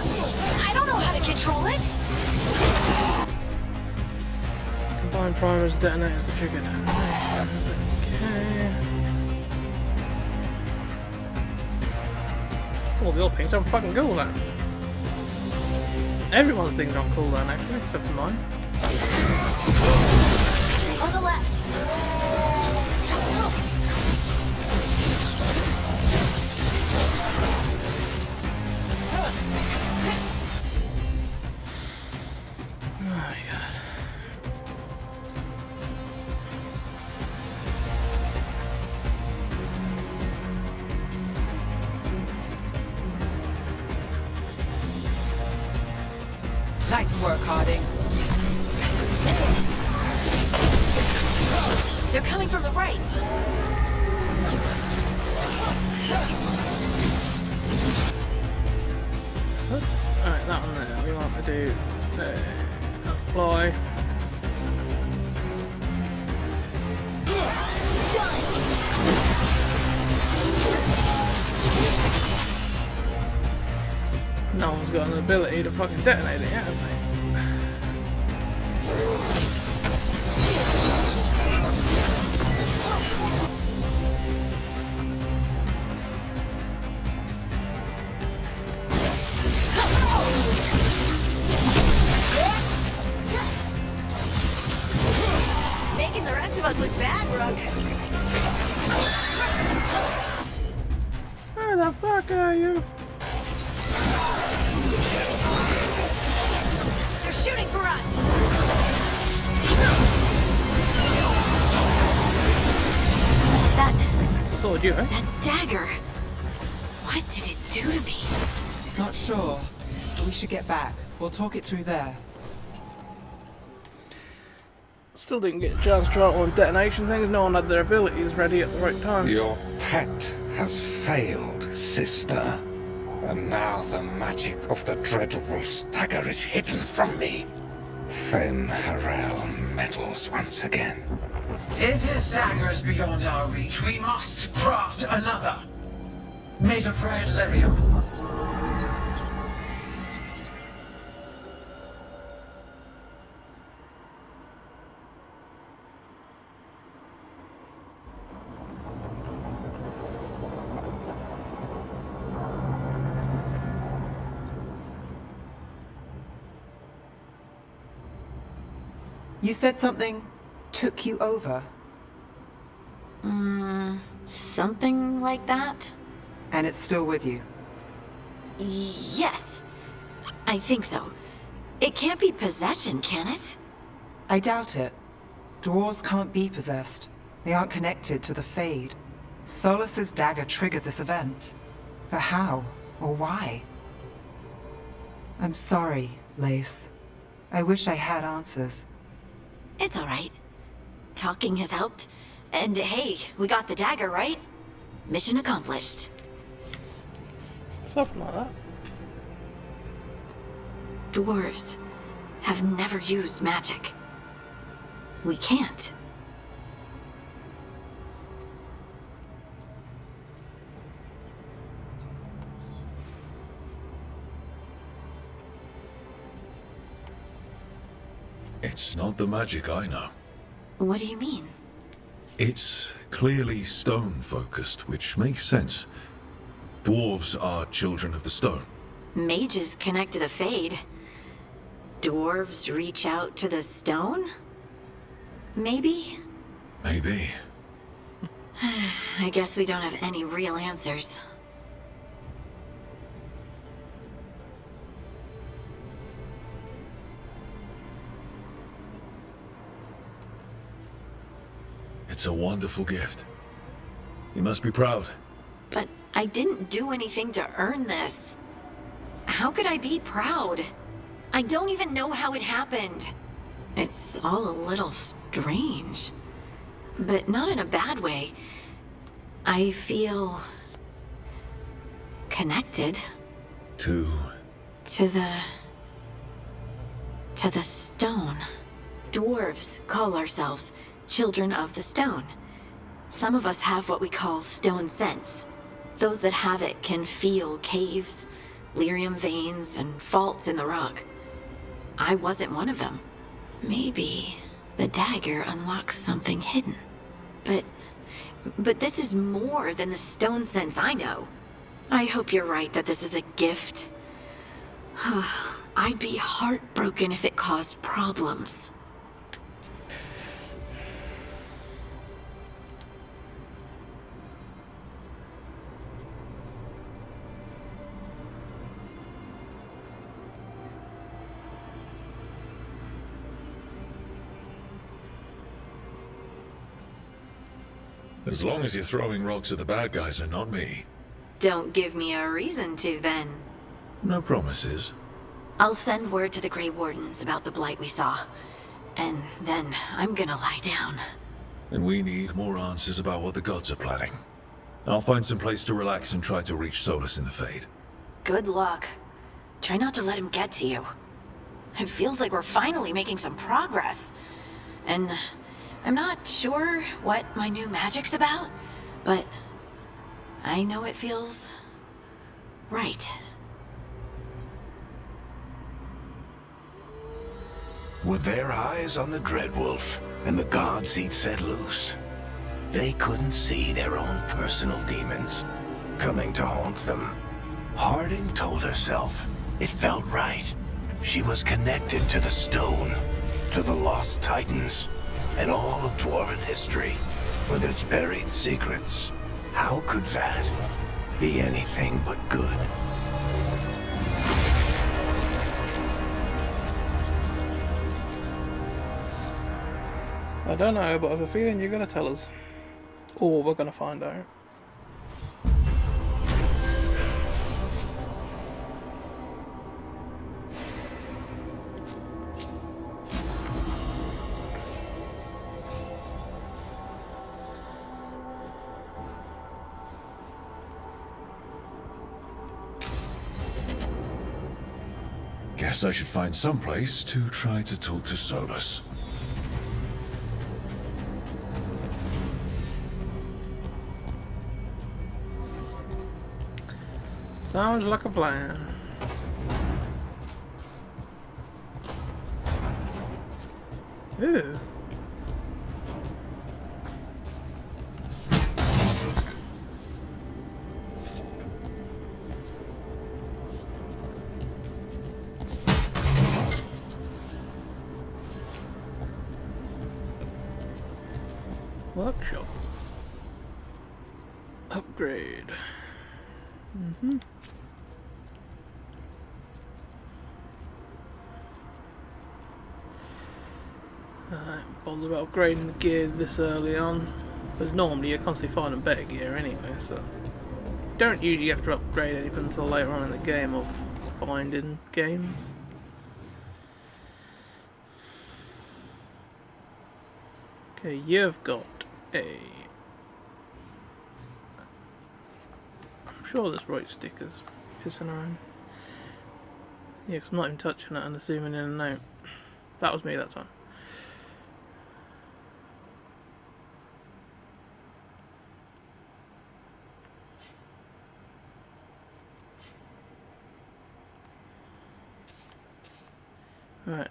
I don't know how to control it. Combined primers detonators the trigger. Okay. All the other things are on fucking cooldown. Everyone's things are on cooldown actually, except for mine. On the left. Oh my god. Nice work, Harding. They're coming from the right. Alright, that one there. We want to do Apply. No one's got an ability to fucking detonate it yet, have they? Making the rest of us look bad, Rook. Where the fuck are you? They're shooting for us. Sword, you, eh? That dagger. What did it do to me? Not sure. We should get back. We'll talk it through there. Still didn't get a chance to try it on detonation things. No one had their abilities ready at the right time. Your pet has failed, sister. And now the magic of the Dreadwolf's dagger is hidden from me. Fen Harel meddles once again. If his dagger is beyond our reach, we must craft another. Made of red lyrium. You said something took you over? Something like that? And it's still with you? Yes. I think so. It can't be possession, can it? I doubt it. Dwarves can't be possessed. They aren't connected to the Fade. Solus's dagger triggered this event. But how? Or why? I'm sorry, Lace. I wish I had answers. It's alright. Talking has helped. And hey, we got the dagger, right? Mission accomplished. Something like that. Dwarves have never used magic. We can't. It's not the magic I know. What do you mean? It's clearly stone-focused, which makes sense. Dwarves are children of the stone. Mages connect to the Fade. Dwarves reach out to the stone? Maybe? Maybe. I guess we don't have any real answers. It's a wonderful gift. You must be proud. But I didn't do anything to earn this. How could I be proud? I don't even know how it happened. It's all a little strange. But not in a bad way. I feel... connected. To the stone. Dwarves call ourselves children of the stone. Some of us have what we call stone sense. Those that have it can feel caves, lyrium veins, and faults in the rock. I wasn't one of them. Maybe the dagger unlocks something hidden. But this is more than the stone sense I know. I hope you're right that this is a gift. I'd be heartbroken if it caused problems. As long as you're throwing rocks at the bad guys and not me. Don't give me a reason to, then. No promises. I'll send word to the Grey Wardens about the blight we saw. And then I'm gonna lie down. And we need more answers about what the gods are planning. I'll find some place to relax and try to reach Solus in the Fade. Good luck. Try not to let him get to you. It feels like we're finally making some progress. And I'm not sure what my new magic's about, but I know it feels right. With their eyes on the Dreadwolf and the gods he'd set loose, they couldn't see their own personal demons coming to haunt them. Harding told herself it felt right. She was connected to the stone, to the lost titans, and all of Dwarven history, with its buried secrets. How could that be anything but good? I don't know, but I have a feeling you're going to tell us. Or we're going to find out. Guess I should find some place to try to talk to Solus. Sounds like a plan. Ooh. Workshop. Upgrade. Alright, bother about upgrading the gear this early on, because normally you're constantly finding better gear anyway, so don't usually have to upgrade anything until later on in the game or finding games. Okay, you've got a... I'm sure this right sticker's pissing around. Yeah, 'cause I'm not even touching it and zooming in and out. That was me that time. Right.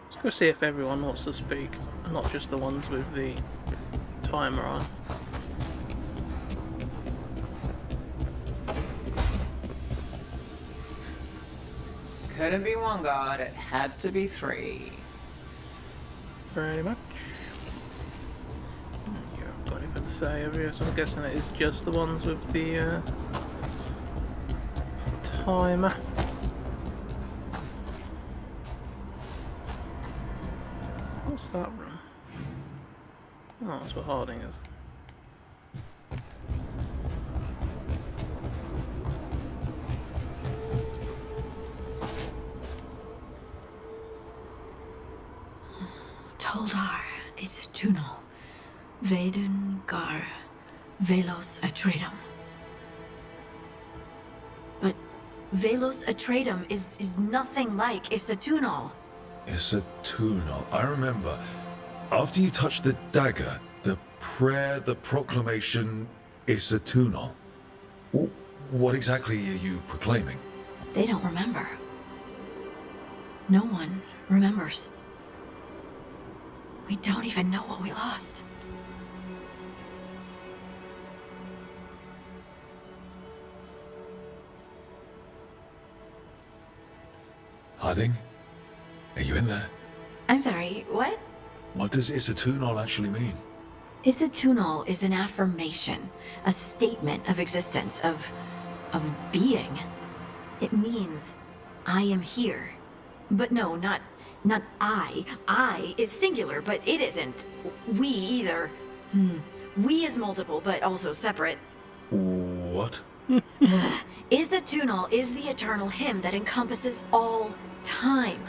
Let's go see if everyone wants to speak, and not just the ones with the timer on. Couldn't be one god, it had to be three. Pretty much. You haven't got anything to say over here, so I'm guessing it is just the ones with the timer. What's that room? Oh, that's what Harding is. Toldar is a tunnel. Veilguard, Velos Atreidim. But Velos Atreidim is nothing like Isatunal. Isatunal. I remember. After you touched the dagger, the prayer, the proclamation, Isatunal. What exactly are you proclaiming? They don't remember. No one remembers. We don't even know what we lost. Harding? Are you in there? I'm sorry, what? What does Isatunal actually mean? Isatunal is an affirmation, a statement of existence, of being. It means, I am here. But no, not I. I is singular, but it isn't. We either. We is multiple, but also separate. What? Isatunal is the eternal hymn that encompasses all time.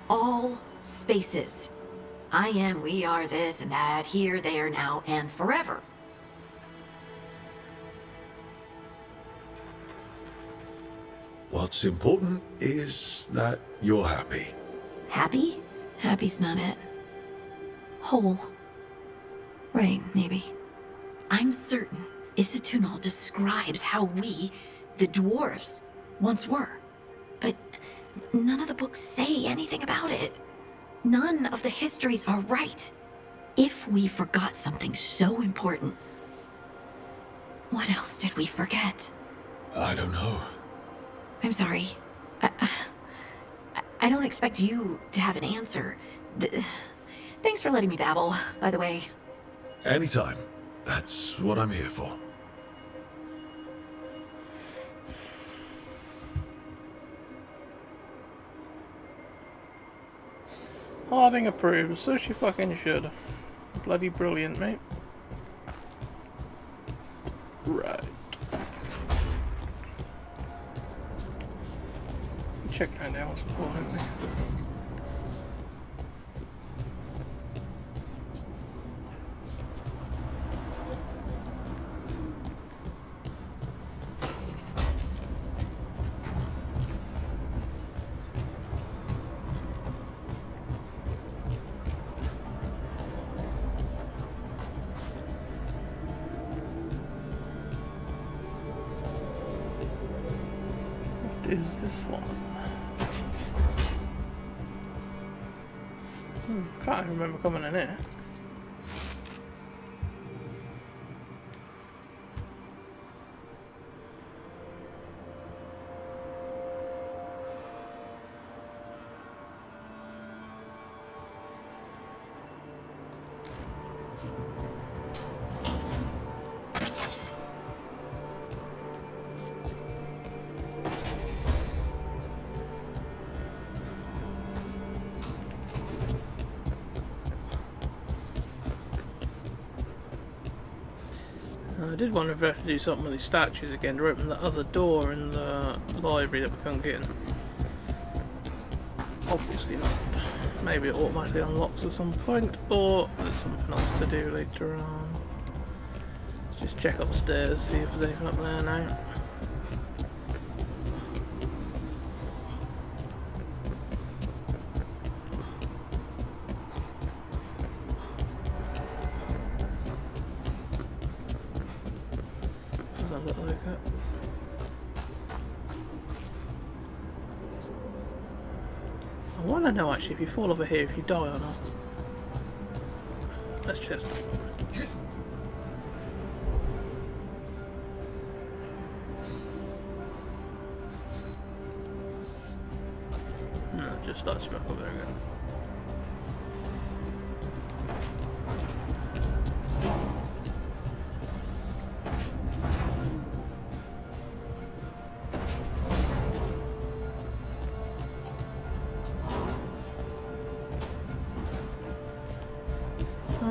All spaces. I am, we are, this and that, here, there, now, and forever. What's important is that you're happy. Happy? Happy's not it. Whole. Right, maybe. I'm certain Isatunal describes how we, the dwarves, once were. But none of the books say anything about it. None of the histories are right. If we forgot something so important, what else did we forget? I don't know. I'm sorry. I don't expect you to have an answer. Thanks for letting me babble, by the way. Anytime. That's what I'm here for. Harding approves, so she fucking should. Bloody brilliant, mate. Right. Check that out once before, haven't we? What is this one? Can't remember coming in here. I did wonder if I have to do something with these statues again to open the other door in the library that we couldn't get in. Obviously not. Maybe it automatically unlocks at some point, or there's something else to do later on. Let's just check upstairs, see if there's anything up there now. Doesn't look like it. I want to know actually if you fall over here if you die or not. Let's just. No, it just starts back over there again.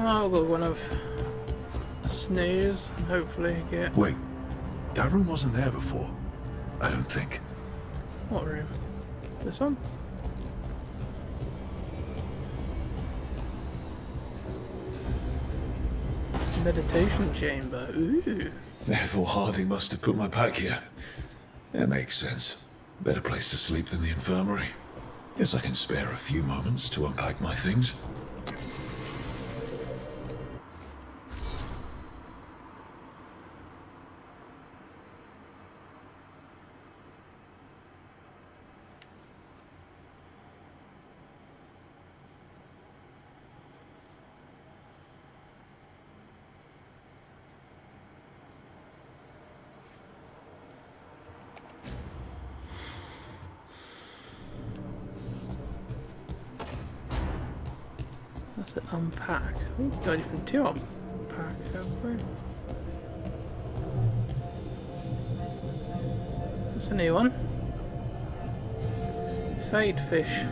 I'll go one of snooze and hopefully get. Wait, that room wasn't there before. I don't think. What room? This one? Meditation chamber. Ooh. Therefore, Harding must have put my pack here. That makes sense. Better place to sleep than the infirmary. Guess I can spare a few moments to unpack my things. That's it, unpack. We've got anything to unpack, have we? That's a new one. Fade fish.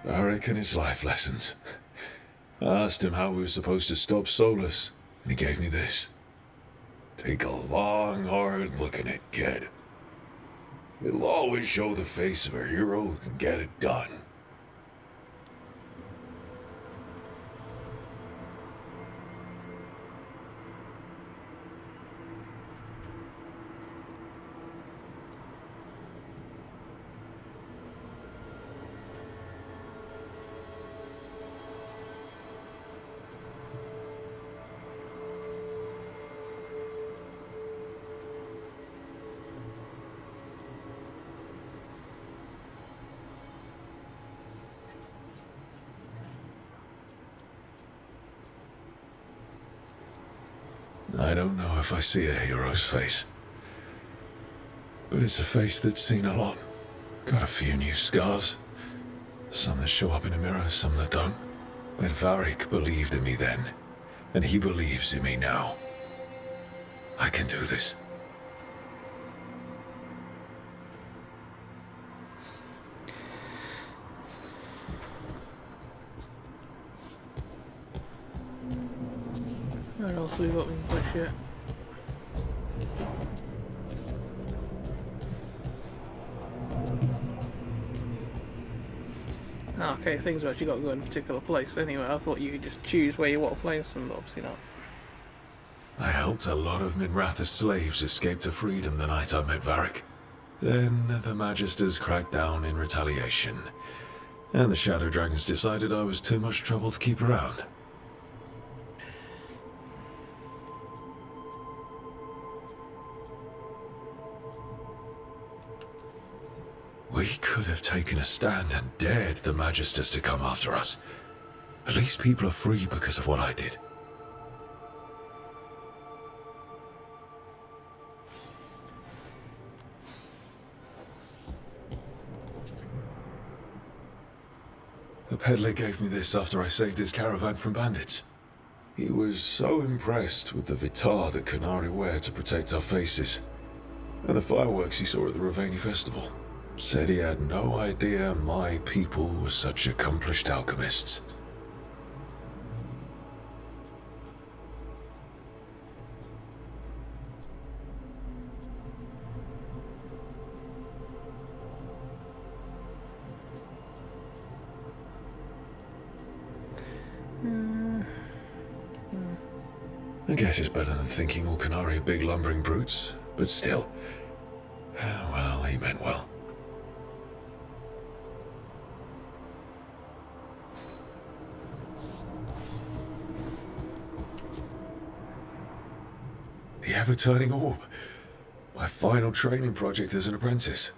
I reckon it's life lessons. I asked him how we were supposed to stop Solus, and he gave me this. Take a long, hard look at it, kid. It'll always show the face of a hero who can get it done. I don't know if I see a hero's face. But it's a face that's seen a lot. Got a few new scars. Some that show up in a mirror, some that don't. But Varric believed in me then, and he believes in me now. I can do this. Where else we got we can push yet? Okay, things have actually got to go in a particular place anyway. I thought you could just choose where you want to place them, but obviously not. I helped a lot of Minratha's slaves escape to freedom the night I met Varric. Then the Magisters cracked down in retaliation, and the Shadow Dragons decided I was too much trouble to keep around. We could have taken a stand and dared the Magisters to come after us. At least people are free because of what I did. The peddler gave me this after I saved his caravan from bandits. He was so impressed with the vitar that Qunari wear to protect our faces, and the fireworks he saw at the Ravani festival. Said he had no idea my people were such accomplished alchemists. I guess it's better than thinking all Qunari are big lumbering brutes, but still. Well, he meant well. The ever-turning orb. My final training project as an apprentice.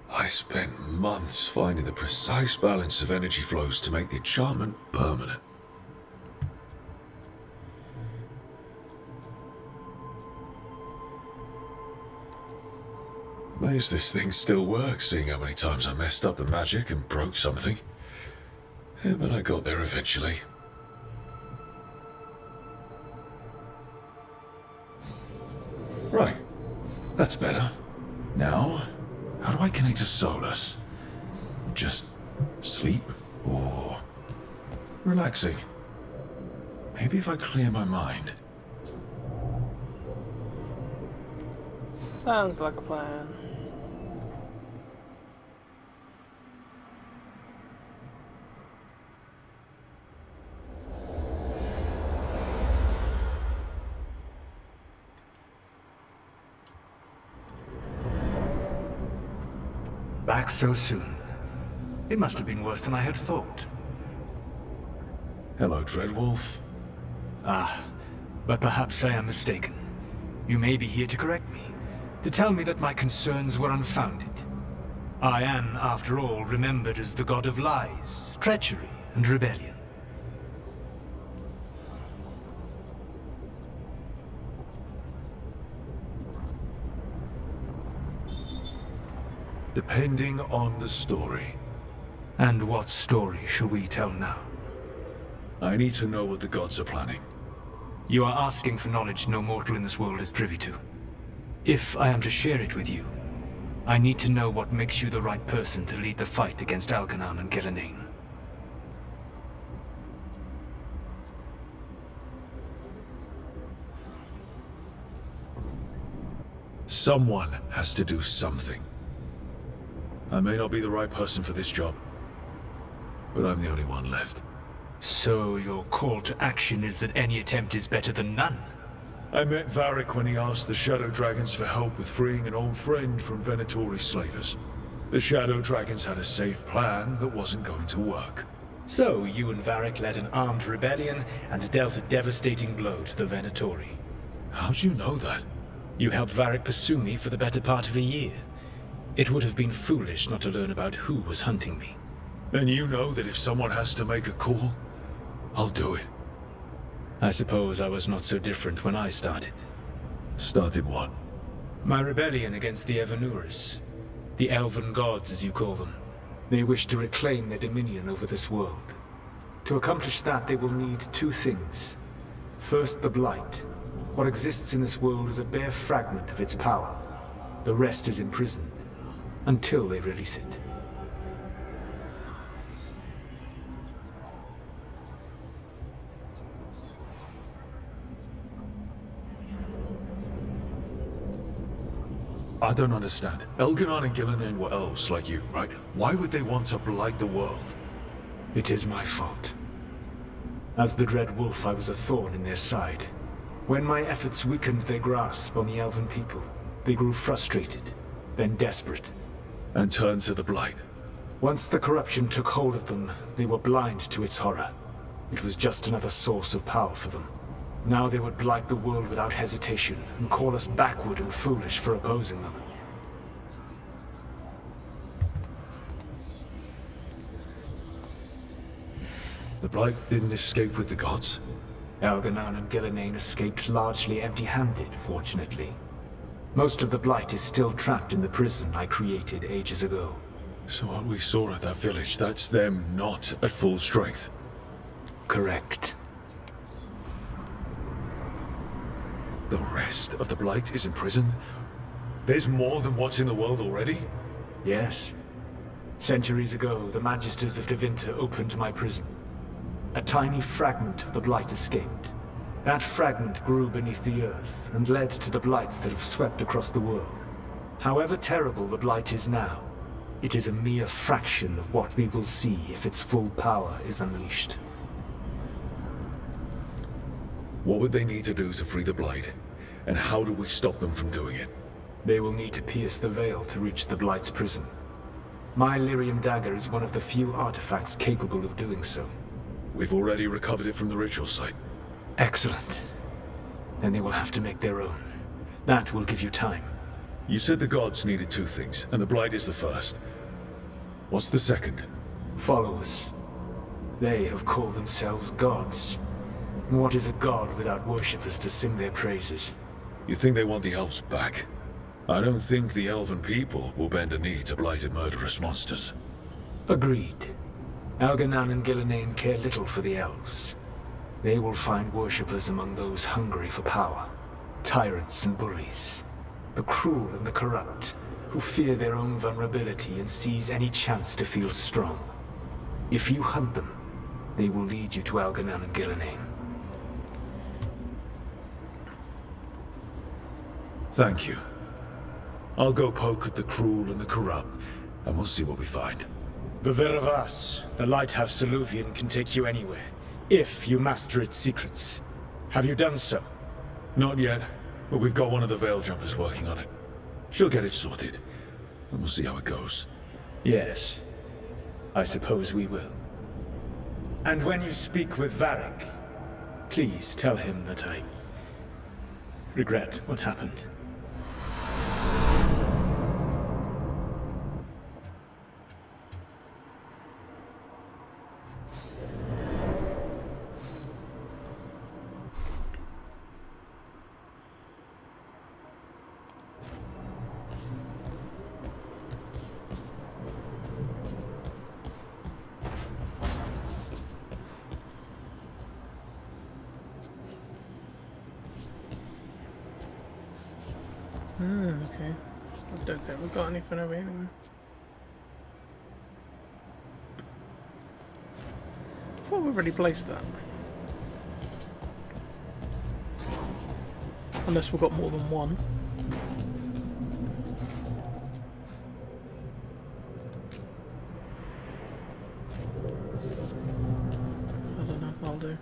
I spent months finding the precise balance of energy flows to make the enchantment permanent. Amazed this thing still works, seeing how many times I messed up the magic and broke something. Yeah, but I got there eventually. Right. That's better. Now, how do I connect to Solus? Just sleep? Or relaxing? Maybe if I clear my mind. Sounds like a plan. Back so soon. It must have been worse than I had thought. Hello, Dreadwolf. Ah, but perhaps I am mistaken. You may be here to correct me, to tell me that my concerns were unfounded. I am, after all, remembered as the god of lies, treachery, and rebellion. Depending on the story. And what story shall we tell now? I need to know what the gods are planning. You are asking for knowledge no mortal in this world is privy to. If I am to share it with you, I need to know what makes you the right person to lead the fight against Algernon and Geranean. Someone has to do something. I may not be the right person for this job, but I'm the only one left. So your call to action is that any attempt is better than none? I met Varric when he asked the Shadow Dragons for help with freeing an old friend from Venatori slavers. The Shadow Dragons had a safe plan that wasn't going to work. So you and Varric led an armed rebellion and dealt a devastating blow to the Venatori. How'd you know that? You helped Varric pursue me for the better part of a year. It would have been foolish not to learn about who was hunting me. And you know that if someone has to make a call, I'll do it. I suppose I was not so different when I started. Started what? My rebellion against the Evanurus. The Elven Gods, as you call them. They wish to reclaim their dominion over this world. To accomplish that, they will need two things. First, the Blight. What exists in this world is a bare fragment of its power. The rest is imprisoned, until they release it. I don't understand. Elganon and Gillinan were elves like you, right? Why would they want to blight the world? It is my fault. As the Dread Wolf, I was a thorn in their side. When my efforts weakened their grasp on the Elven people, they grew frustrated, then desperate. And turned to the Blight. Once the corruption took hold of them, they were blind to its horror. It was just another source of power for them. Now they would blight the world without hesitation, and call us backward and foolish for opposing them. The Blight didn't escape with the gods? Elganon and Gillinan escaped largely empty-handed, fortunately. Most of the Blight is still trapped in the prison I created ages ago. So what we saw at that village, that's them not at full strength? Correct. The rest of the Blight is imprisoned? There's more than what's in the world already? Yes. Centuries ago, the Magisters of Tevinter opened my prison. A tiny fragment of the Blight escaped. That fragment grew beneath the earth and led to the Blights that have swept across the world. However terrible the Blight is now, it is a mere fraction of what we will see if its full power is unleashed. What would they need to do to free the Blight? And how do we stop them from doing it? They will need to pierce the veil to reach the Blight's prison. My Lyrium dagger is one of the few artifacts capable of doing so. We've already recovered it from the ritual site. Excellent. Then they will have to make their own. That will give you time. You said the gods needed two things, and the Blight is the first. What's the second? Followers. They have called themselves gods. What is a god without worshippers to sing their praises? You think they want the elves back? I don't think the elven people will bend a knee to blighted murderous monsters. Agreed. Elganon and Gillinan care little for the elves. They will find worshippers among those hungry for power. Tyrants and bullies. The cruel and the corrupt, who fear their own vulnerability and seize any chance to feel strong. If you hunt them, they will lead you to Elganon and Gillinan. Thank you. I'll go poke at the cruel and the corrupt, and we'll see what we find. Beveravas, the Lighthouse Soluvian can take you anywhere, if you master its secrets. Have you done so? Not yet, but we've got one of the Veil Jumpers working on it. She'll get it sorted, and we'll see how it goes. Yes, I suppose we will. And when you speak with Varric, please tell him that I regret what happened. Okay. I don't think we've got anything over here anyway. I thought we've already placed that. Unless we've got more than one. I don't know, I'll do.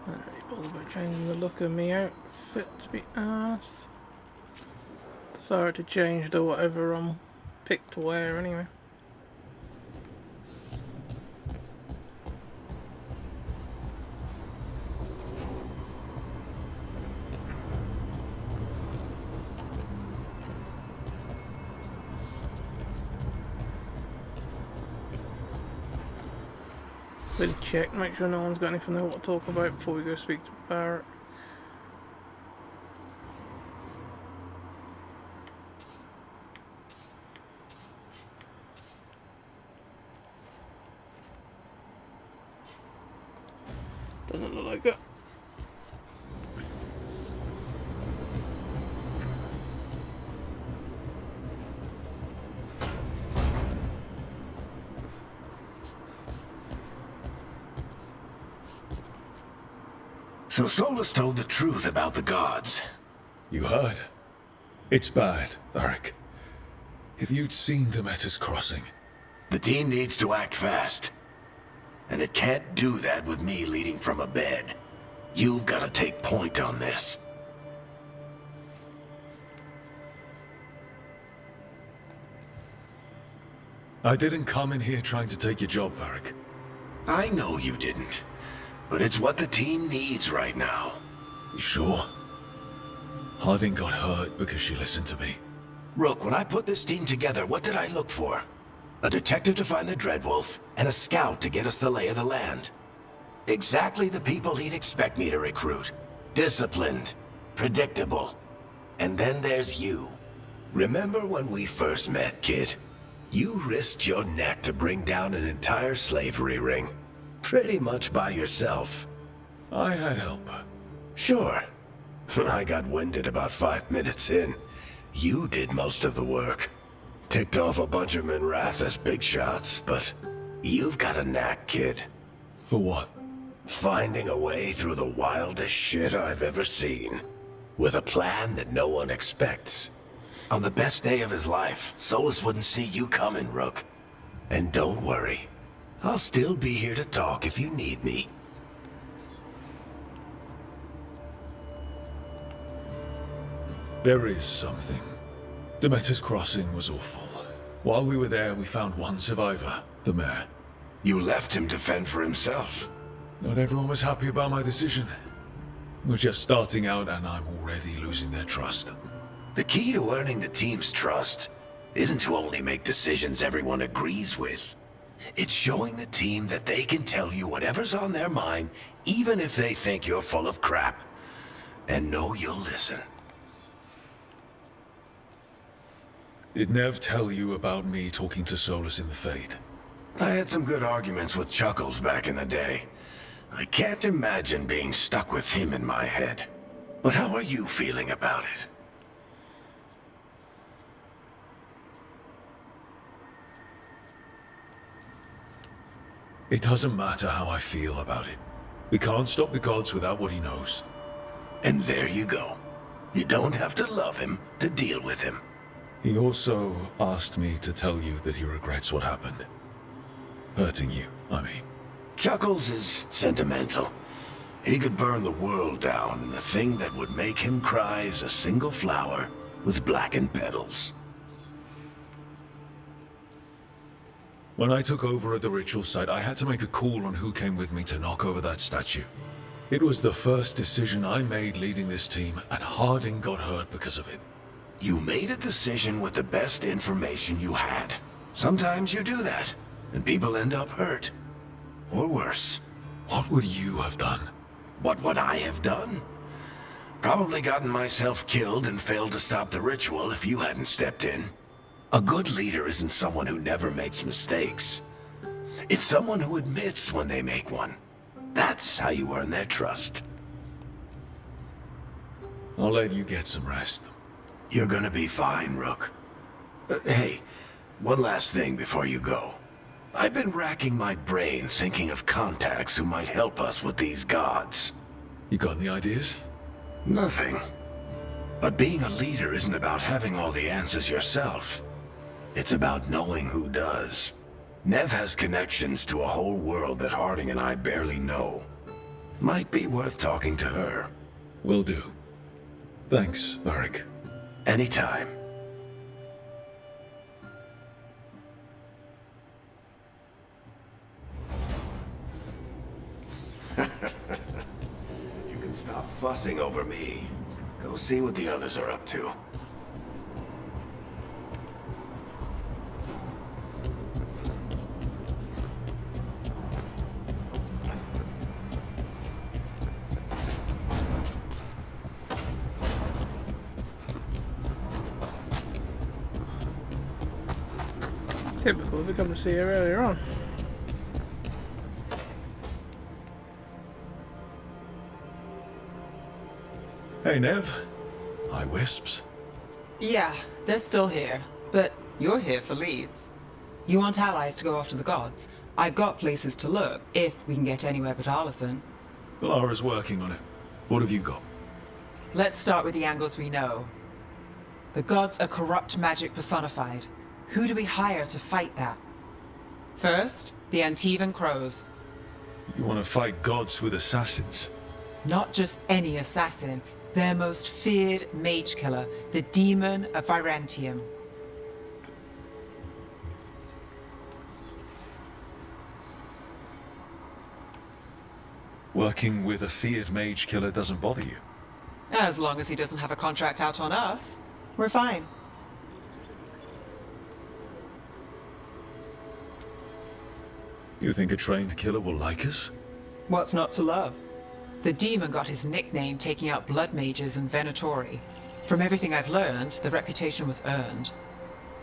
I don't really bother about changing the look of me outfit, to be honest. Sorry to change to whatever I'm picked to wear anyway. We'll check, make sure no one's got anything they want to talk about before we go speak to Barrett. Doesn't look like it. So Solus told the truth about the gods. You heard? It's bad, Varric. If you'd seen Demeter's crossing... The team needs to act fast. And it can't do that with me leading from a bed. You've got to take point on this. I didn't come in here trying to take your job, Varric. I know you didn't. But it's what the team needs right now. You sure? Harding got hurt because she listened to me. Rook, when I put this team together, what did I look for? A detective to find the Dreadwolf, and a scout to get us the lay of the land. Exactly the people he'd expect me to recruit. Disciplined, predictable. And then there's you. Remember when we first met, kid? You risked your neck to bring down an entire slavery ring. Pretty much by yourself. I had help. Sure. I got winded about 5 minutes in. You did most of the work. Ticked off a bunch of Minrath's big shots, but you've got a knack, kid. For what? Finding a way through the wildest shit I've ever seen. With a plan that no one expects. On the best day of his life, Solus wouldn't see you coming, Rook. And don't worry. I'll still be here to talk if you need me. There is something. Demeter's crossing was awful. While we were there, we found one survivor, the mayor. You left him to fend for himself. Not everyone was happy about my decision. We're just starting out and I'm already losing their trust. The key to earning the team's trust isn't to only make decisions everyone agrees with. It's showing the team that they can tell you whatever's on their mind, even if they think you're full of crap. And know you'll listen. Did Nev tell you about me talking to Solus in the Fade? I had some good arguments with Chuckles back in the day. I can't imagine being stuck with him in my head. But how are you feeling about it? It doesn't matter how I feel about it. We can't stop the gods without what he knows. And there you go. You don't have to love him to deal with him. He also asked me to tell you that he regrets what happened. Hurting you, I mean. Chuckles is sentimental. He could burn the world down, and the thing that would make him cry is a single flower with blackened petals. When I took over at the ritual site, I had to make a call on who came with me to knock over that statue. It was the first decision I made leading this team, and Harding got hurt because of it. You made a decision with the best information you had. Sometimes you do that, and people end up hurt. Or worse. What would you have done? What would I have done? Probably gotten myself killed and failed to stop the ritual if you hadn't stepped in. A good leader isn't someone who never makes mistakes. It's someone who admits when they make one. That's how you earn their trust. I'll let you get some rest. You're gonna be fine, Rook. Hey, one last thing before you go. I've been racking my brain thinking of contacts who might help us with these gods. You got any ideas? Nothing. But being a leader isn't about having all the answers yourself. It's about knowing who does. Nev has connections to a whole world that Harding and I barely know. Might be worth talking to her. Will do. Thanks, Varric. Anytime. fussing over me. Go see what the others are up to. Typical, we come to see her earlier on. Hey, Nev. Hi, Wisps. Yeah, they're still here. But you're here for leads. You want allies to go after the gods? I've got places to look, if we can get anywhere but Arlathan. Valara's working on it. What have you got? Let's start with the angles we know. The gods are corrupt magic personified. Who do we hire to fight that? First, the Antivan Crows. You want to fight gods with assassins? Not just any assassin, their most feared mage killer, the Demon of Virantium. Working with a feared mage killer doesn't bother you? As long as he doesn't have a contract out on us, we're fine. You think a trained killer will like us? What's not to love? The demon got his nickname taking out blood mages in Venatori. From everything I've learned, the reputation was earned.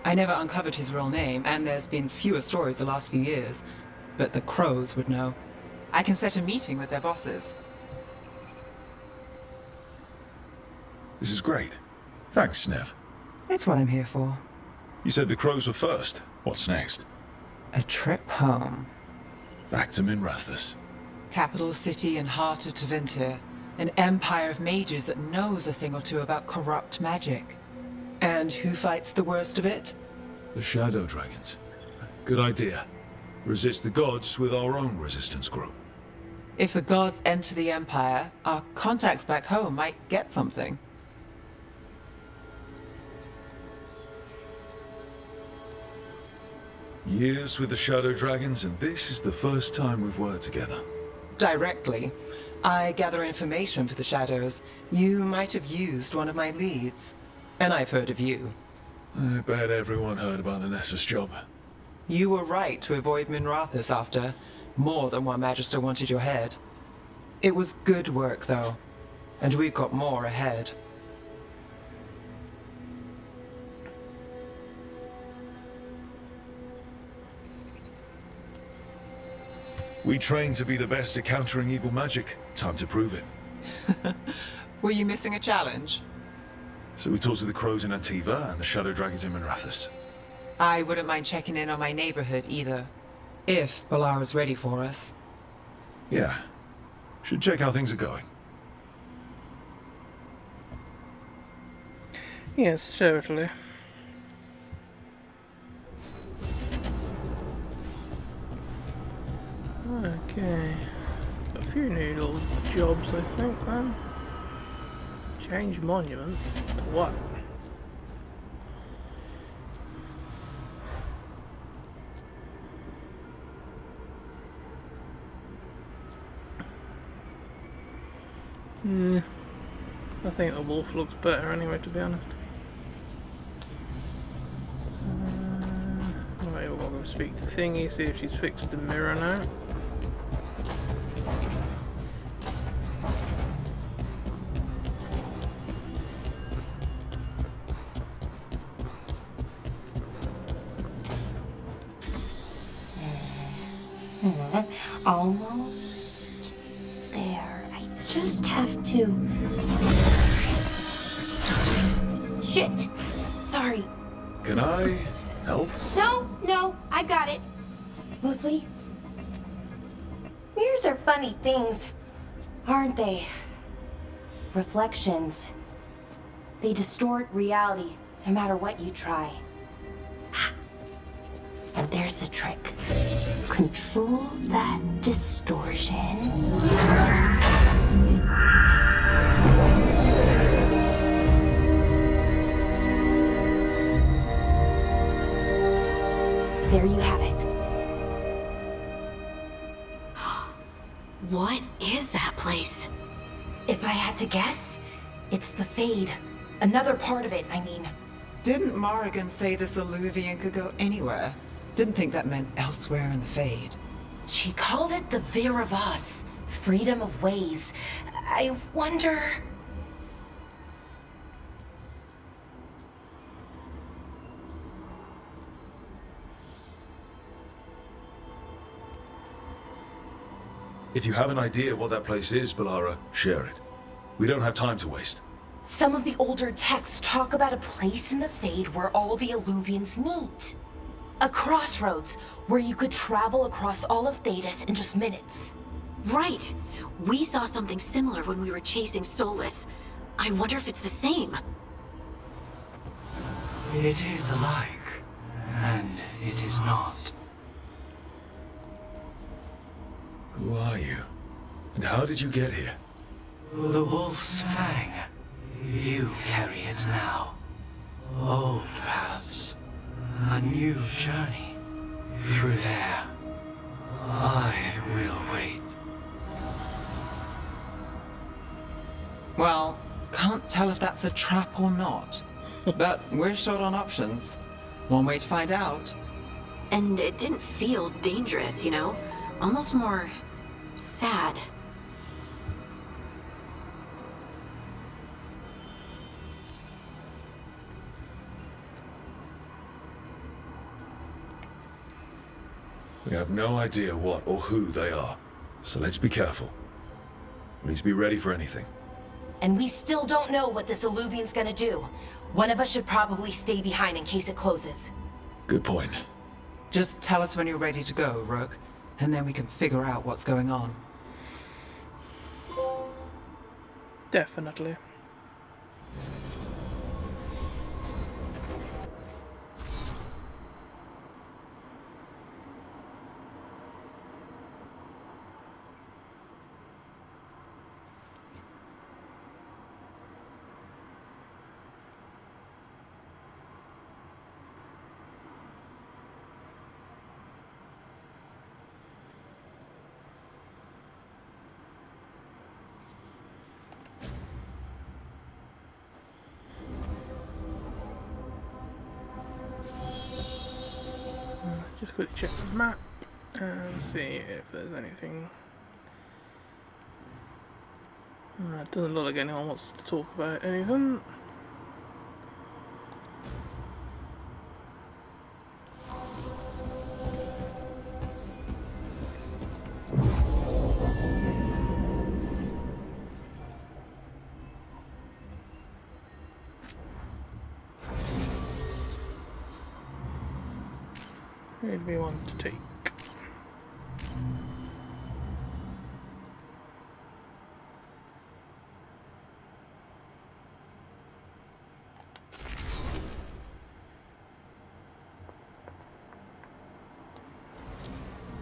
I never uncovered his real name, and there's been fewer stories the last few years, but the Crows would know. I can set a meeting with their bosses. This is great. Thanks, Nev. It's what I'm here for. You said the Crows were first. What's next? A trip home. Back to Minrathous. Capital city and heart of Tevinter. An empire of mages that knows a thing or two about corrupt magic. And who fights the worst of it? The Shadow Dragons. Good idea. Resist the gods with our own resistance group. If the gods enter the empire, our contacts back home might get something. Years with the Shadow Dragons, and this is the first time we've worked together. Directly. I gather information for the Shadows. You might have used one of my leads. And I've heard of you. I bet everyone heard about the Nessus job. You were right to avoid Minrathous after. More than one Magister wanted your head. It was good work, though. And we've got more ahead. We trained to be the best at countering evil magic. Time to prove it. Were you missing a challenge? So we talked to the Crows in Antiva and the Shadow Dragons in Minrathous. I wouldn't mind checking in on my neighborhood either. If Balara's ready for us. Yeah. Should check how things are going. Yes, certainly. Okay. A few new little jobs, I think, then. Change monument to what? I think the wolf looks better anyway, to be honest. Right, we'll go speak to Thingy, see if she's fixed the mirror now. Almost there. I just have to... Shit! Sorry. Can I help? No, I got it. Mostly, mirrors are funny things, aren't they? Reflections. They distort reality, no matter what you try. And there's the trick. Control that distortion. There you have it. What is that place? If I had to guess, it's the Fade. Another part of it, I mean. Didn't Morrigan say this Illuvian could go anywhere? Didn't think that meant elsewhere in the Fade. She called it the Vir of Us, freedom of ways. I wonder... If you have an idea what that place is, Balara, share it. We don't have time to waste. Some of the older texts talk about a place in the Fade where all the Illuvians meet. A crossroads where you could travel across all of Thedas in just minutes. Right. We saw something similar when we were chasing Solus. I wonder if it's the same. It is alike, and it is not. Who are you? And how did you get here? The Wolf's Fang. You carry it now. Old paths. A new journey. Through there. I will wait. Well, can't tell if that's a trap or not. But we're short on options. One way to find out. And it didn't feel dangerous, you know? Almost more... sad. We have no idea what or who they are, so let's be careful. Please be ready for anything. And we still don't know what this Illuvian's gonna do. One of us should probably stay behind in case it closes. Good point. Just tell us when you're ready to go, Rook, and then we can figure out what's going on. Definitely. Just quickly check the map and see if there's anything. It doesn't look like anyone wants to talk about anything. Who do we want to take?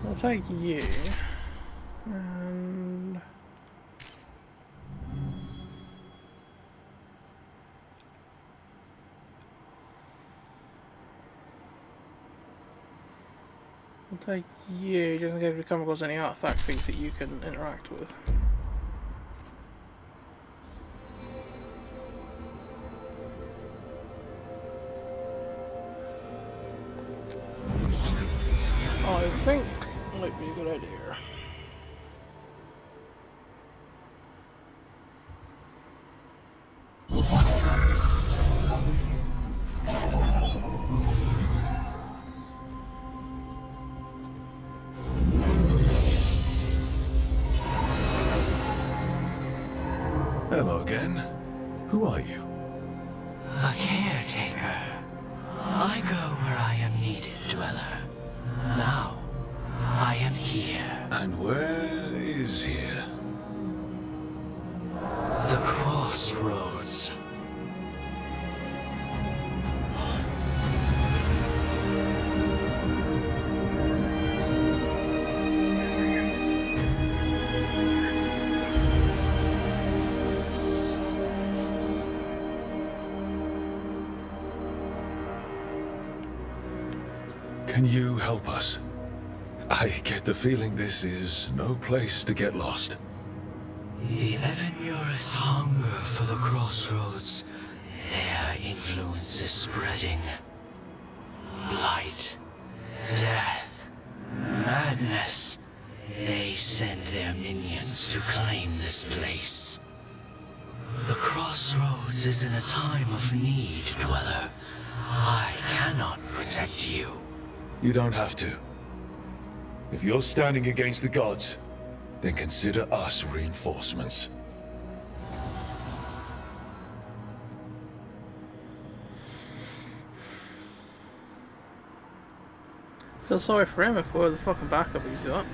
I'll take you. And I'll take you just in case we come across any artifact things that you can interact with. I think might be a good idea. Hello again. Who are you? A caretaker. I go where I am needed, Dweller. Now, I am here. And where is here? The crossroads. Can you help us? I get the feeling this is no place to get lost. The Evanurus hunger for the crossroads. Their influence is spreading. Blight, death, madness. They send their minions to claim this place. The crossroads is in a time of need, Dweller. I cannot protect you. You don't have to. If you're standing against the gods, then consider us reinforcements. Feel sorry for him for the fucking backup he's got.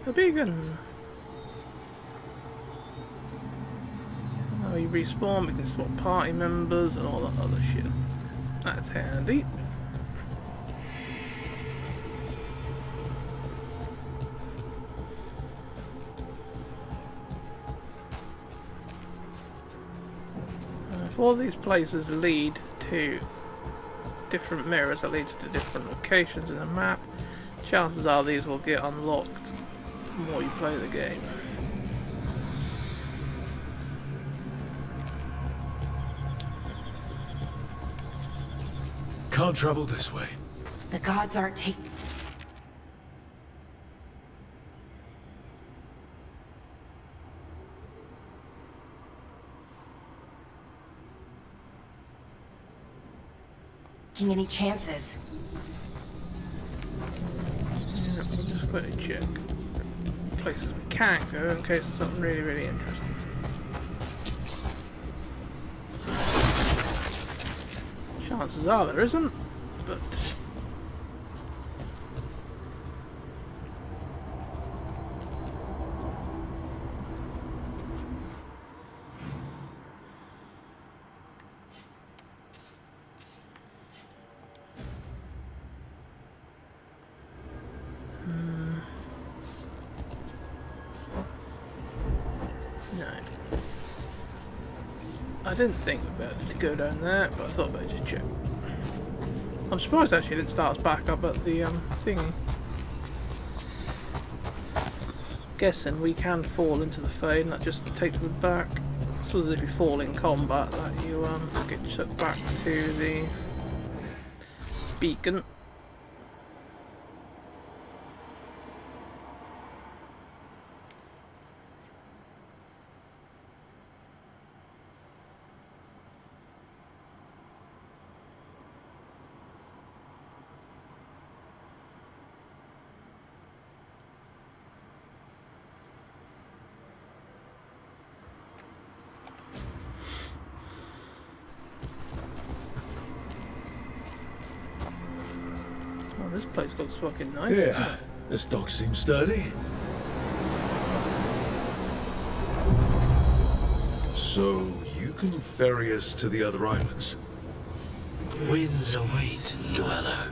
A beacon. Oh, you respawn, we can swap party members and all that other shit. That's handy. If all these places lead to different mirrors that leads to different locations in the map, chances are these will get unlocked the more you play the game. Can't travel this way. The gods aren't taking any chances. Yeah, we'll just quickly check places we can't go in case there's something really, really interesting. Chances are there isn't, but no. I didn't think about it to go down there, but I thought I'd just check. I'm surprised actually it didn't start us back up at the thingy. Guessing we can fall into the Fade and that just takes us back. I suppose if you fall in combat that you get sucked back to the beacon. This place looks fucking nice. Yeah, this dock seems sturdy. So, you can ferry us to the other islands? Winds await, Dweller.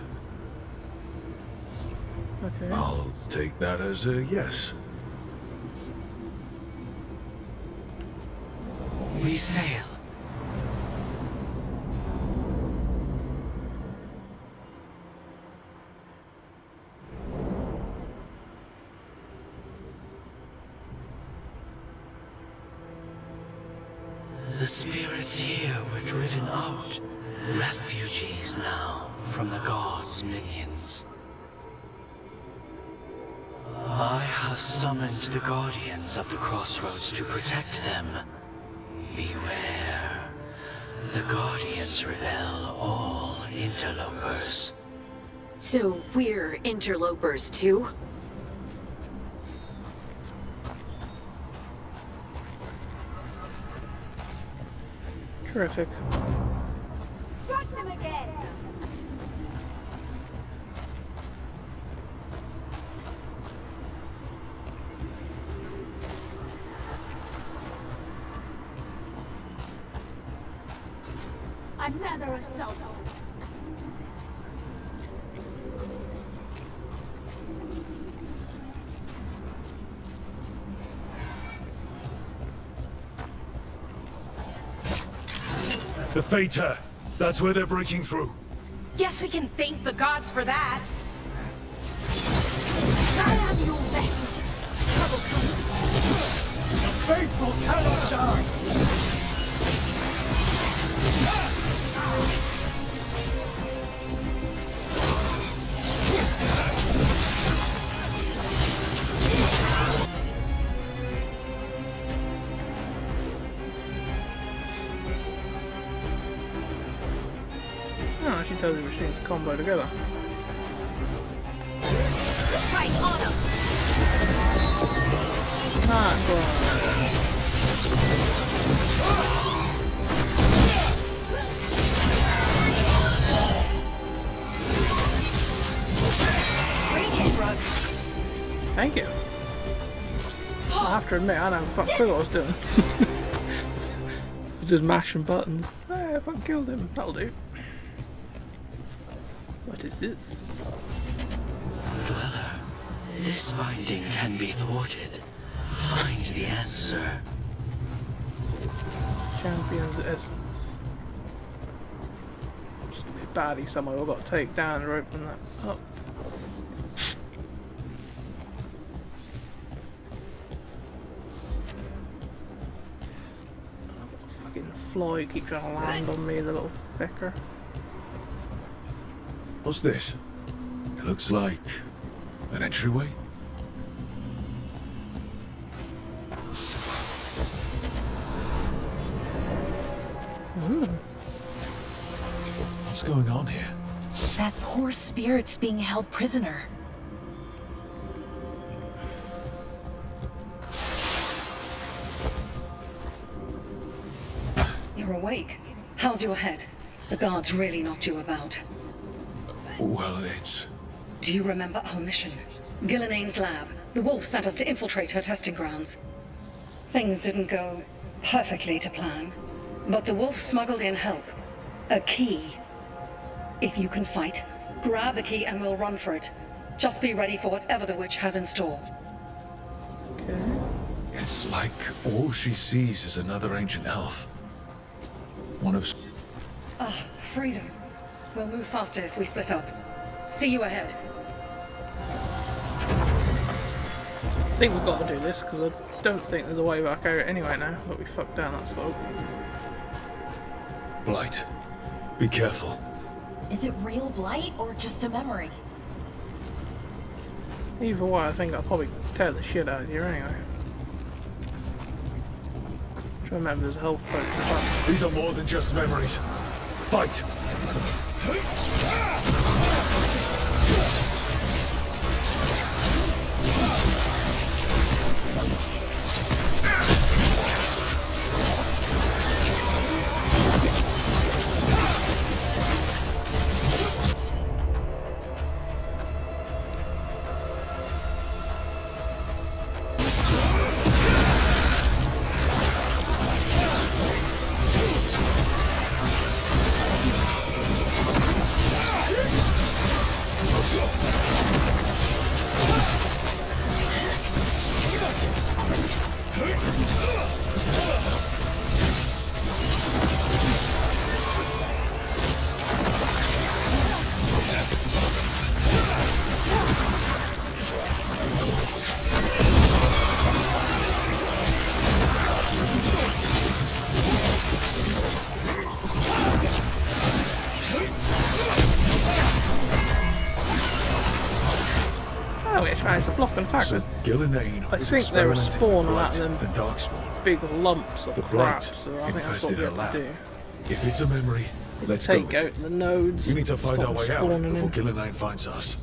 Okay. I'll take that as a yes. We sail. The spirits here were driven out, refugees now from the gods' minions. I have summoned the guardians of the crossroads to protect them. Beware. The guardians repel all interlopers. So we're interlopers too? Terrific. Strike them again! Another assault! The Fater! That's where they're breaking through. Guess we can thank the gods for that. I have you left. Trouble comes. Faithful cannot die! Oh, she tells you which things combo together. Right on him. Ah, cool. Thank you. I have to admit, I don't fuck clue what I was doing. I was just mashing buttons. Hey, if I killed him, that'll do. What is this? Dweller, this binding can be thwarted. Find the answer. Champion's essence. There's gonna be a baddie somewhere I've got to take down to open that up. Fucking fly keep trying to land on me, the little fecker. What's this? It looks like an entryway. What's going on here? That poor spirit's being held prisoner. You're awake. How's your head? The guards really knocked you about. Well, it's... Do you remember our mission? Gillinane's lab. The wolf sent us to infiltrate her testing grounds. Things didn't go perfectly to plan, but the wolf smuggled in help. A key. If you can fight, grab the key and we'll run for it. Just be ready for whatever the witch has in store. It's like all she sees is another ancient elf. One of... Ah, freedom. We'll move faster if we split up. See you ahead. I think we've got to do this because I don't think there's a way back out anyway now, but we fucked down that slope. Blight, be careful. Is it real blight or just a memory? Either way, I think I'll probably tear the shit out of you anyway. Try to remember there's a health potion. These are more than just memories. Fight! Managed to block and attack. So Gillinane I think they were spawning at them and darkspawn. Big lumps of The crap, blight so I think that's what infested we her have to lab. do. If it's a memory, let's go. Take out the nodes. We need to find stop our them way out spawning before in. Gillinane finds us.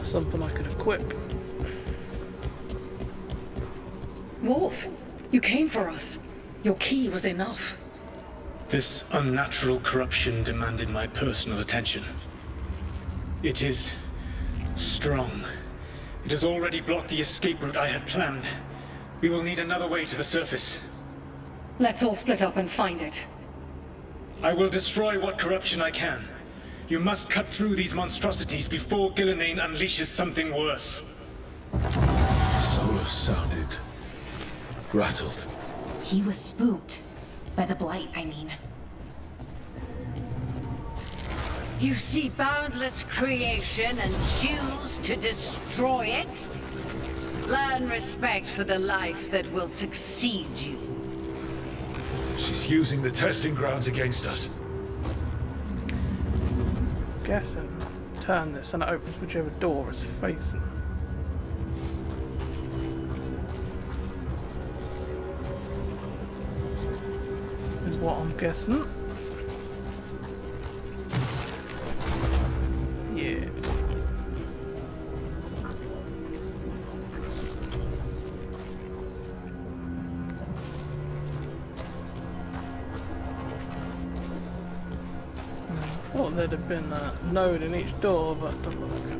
like something I could equip. Wolf, you came for us. Your key was enough. This unnatural corruption demanded my personal attention. It is strong. It has already blocked the escape route I had planned. We will need another way to the surface. Let's all split up and find it. I will destroy what corruption I can. You must cut through these monstrosities before Gillenane unleashes something worse. Solus sounded rattled. He was spooked. By the blight, I mean. You see boundless creation and choose to destroy it? Learn respect for the life that will succeed you. She's using the testing grounds against us. Guessing. Turn this and it opens whichever door it's facing. Is what I'm guessing. Yeah. I thought there'd have been a node in each door, but it doesn't look like it.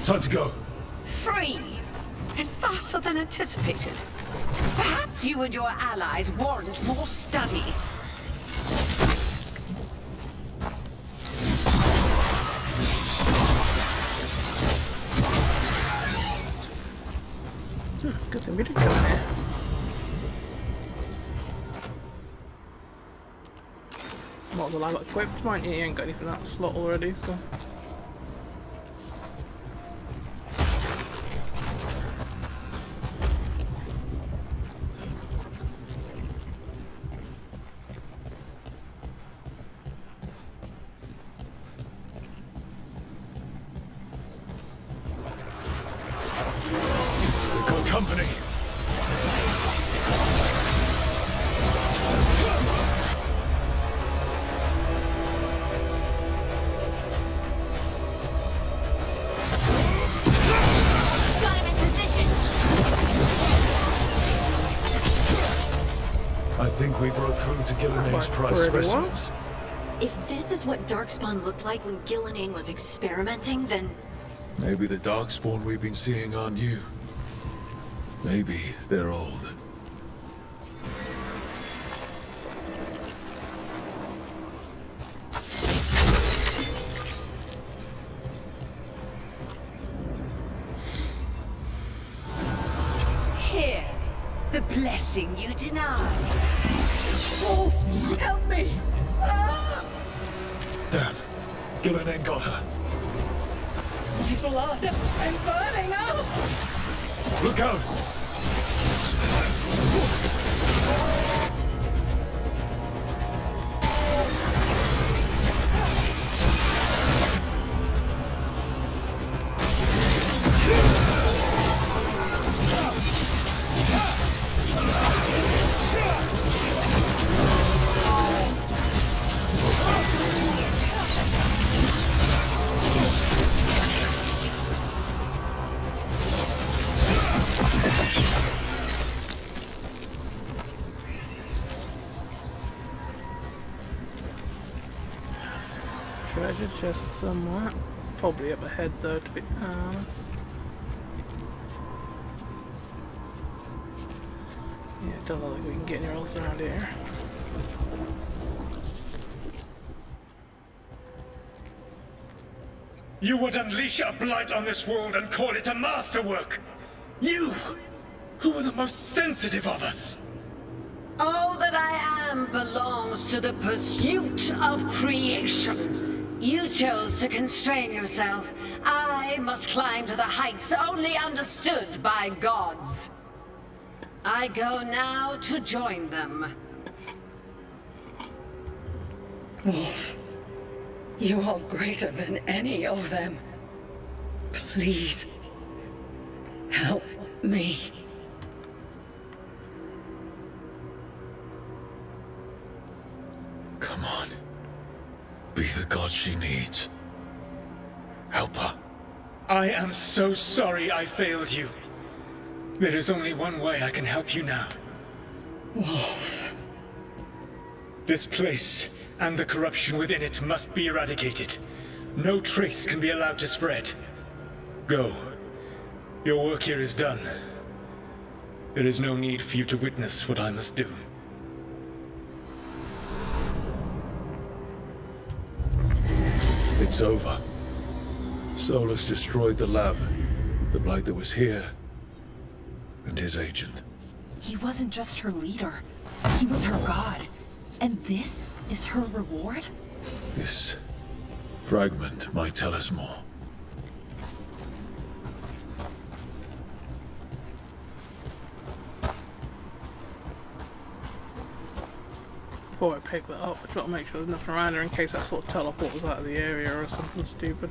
Time to go. Free! And faster than anticipated. Perhaps you and your allies warrant more study. Good thing we did go in here. Might as well have it equipped, might you? You ain't got anything in that slot already, so. Company. Got him in position. I think we broke through to Gillenane's prize specimens. If this is what Darkspawn looked like when Gillenane was experimenting, then... Maybe the Darkspawn we've been seeing aren't you. Maybe they're old. Here, the blessing you denied. Oh, help me! Ah! Damn. Gillenane got her. My blood! I'm burning up! Look out! Treasure chest somewhere. Probably up ahead though, to be honest. Yeah, it doesn't look like we can get anywhere else around here. You would unleash a blight on this world and call it a masterwork! You, who are the most sensitive of us. All that I am belongs to the pursuit of creation. You chose to constrain yourself. I must climb to the heights only understood by gods. I go now to join them. Wolf, you are greater than any of them. Please, help me. Come on. Be the god she needs. Help her. I am so sorry I failed you. There is only one way I can help you now. Wolf. This place and the corruption within it must be eradicated. No trace can be allowed to spread. Go. Your work here is done. There is no need for you to witness what I must do. It's over. Solus destroyed the lab, the blight that was here, and his agent. He wasn't just her leader. He was her god. And this is her reward? This fragment might tell us more. Before I pick that up, I try to make sure there's nothing around her in case that sort of teleport us out of the area or something stupid.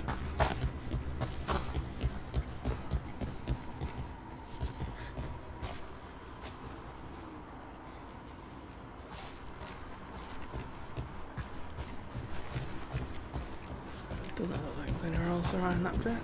Doesn't look like there's anywhere else around that bit.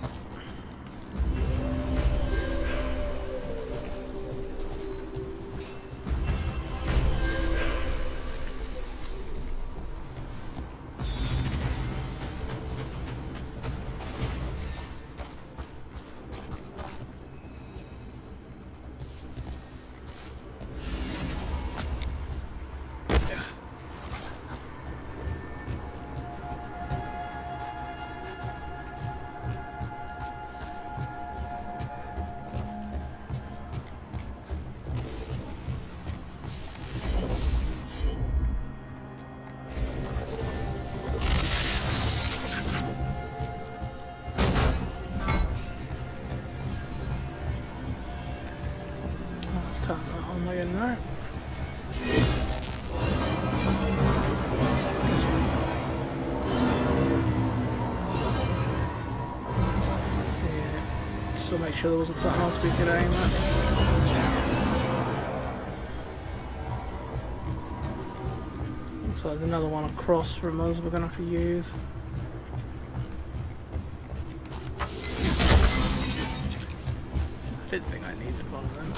Turn that on way in there. Yeah, just to make sure there wasn't something else we could aim at. So there's another one across from us we're going to have to use. I didn't think I needed one of them.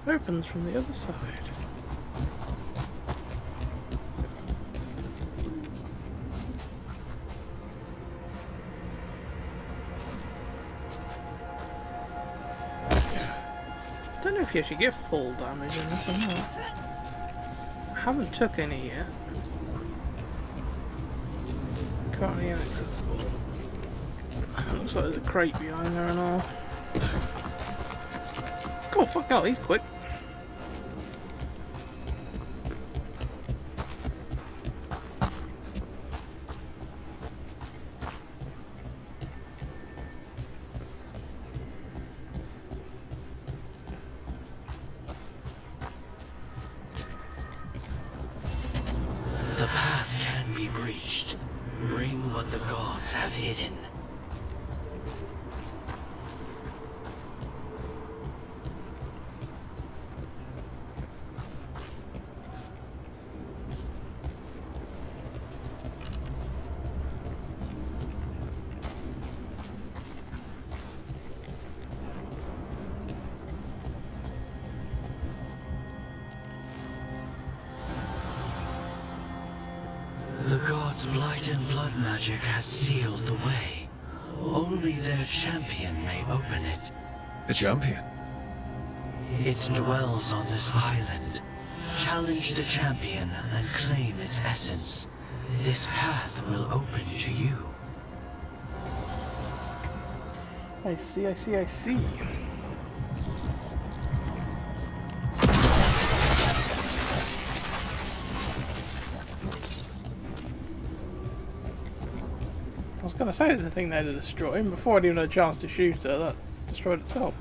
Opens from the other side. I don't know if you actually get full damage in this or not. I haven't took any yet. Currently inaccessible. Looks like there's a crate behind there and all. Oh, fuck hell, he's quick. The path can be breached. Bring what the gods have hidden. God's blight and blood magic has sealed the way. Only their champion may open it. The champion? It dwells on this island. Challenge the champion and claim its essence. This path will open to you. I see, I see, I see. I was gonna say there's a thing there to destroy, and before I'd even had a chance to shoot her, that destroyed itself.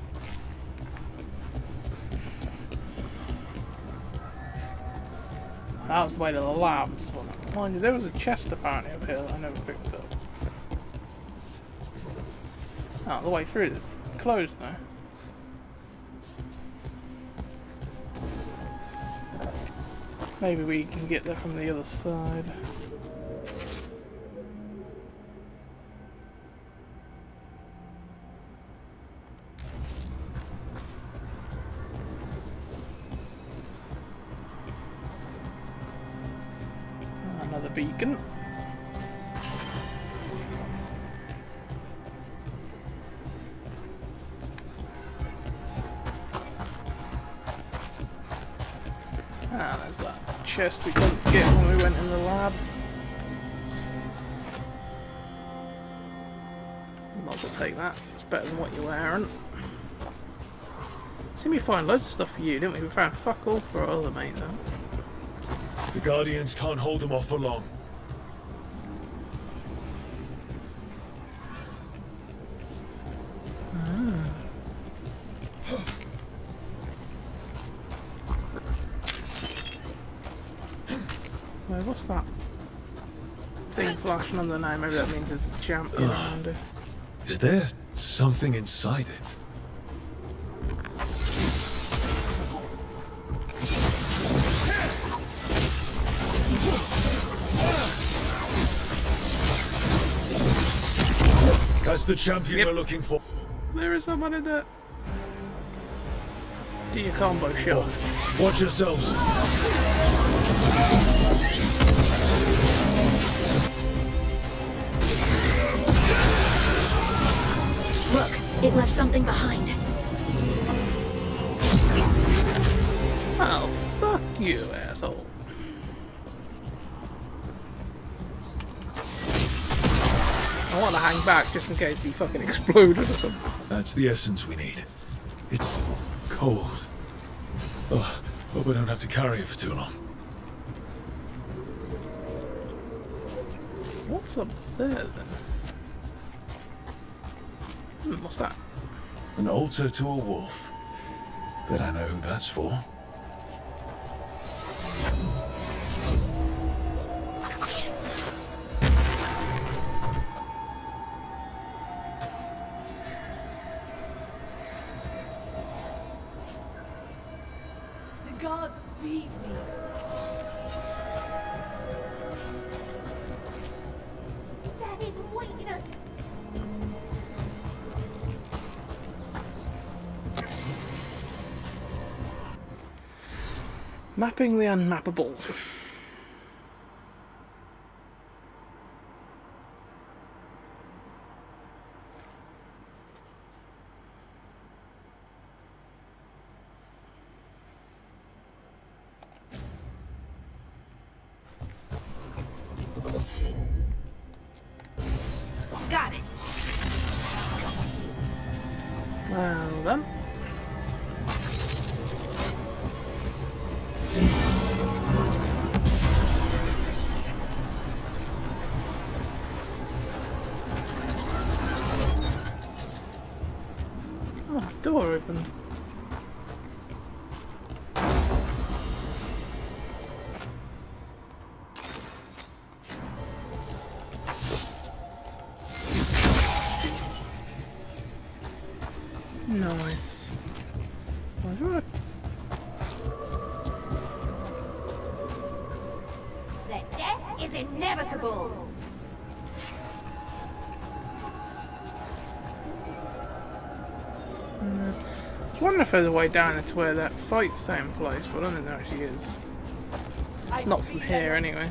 That was the way to the lab. Mind you, there was a chest apparently up here that I never picked up. Oh, the way through is closed now. Maybe we can get there from the other side. Another beacon. Ah, there's that chest we couldn't get when we went in the lab. Might as well take that. It's better than what you're wearing. Seemed we find loads of stuff for you, didn't we? We found fuck all for our other mate though. The Guardians can't hold them off for long. Wait, what's that thing flashing on the name? Maybe that means there's a champion around it. Is there something inside it? That's the champion we're looking for. There is somebody that... Do your combo shot. Watch yourselves. Look, it left something behind. Oh, fuck you, asshole. I want to hang back just in case he fucking exploded or something. That's the essence we need. It's cold. Oh, hope I don't have to carry it for too long. What's up there then? What's that? An altar to a wolf. Bet I know who that's for. The gods beat me. That is weakness. Mapping the unmappable. Got it. Well then. Oh, door open. Nice. The death is inevitable. I was wondering if there's a way down into where that fight's taking place, but I don't think there actually is. Not from here, anyway.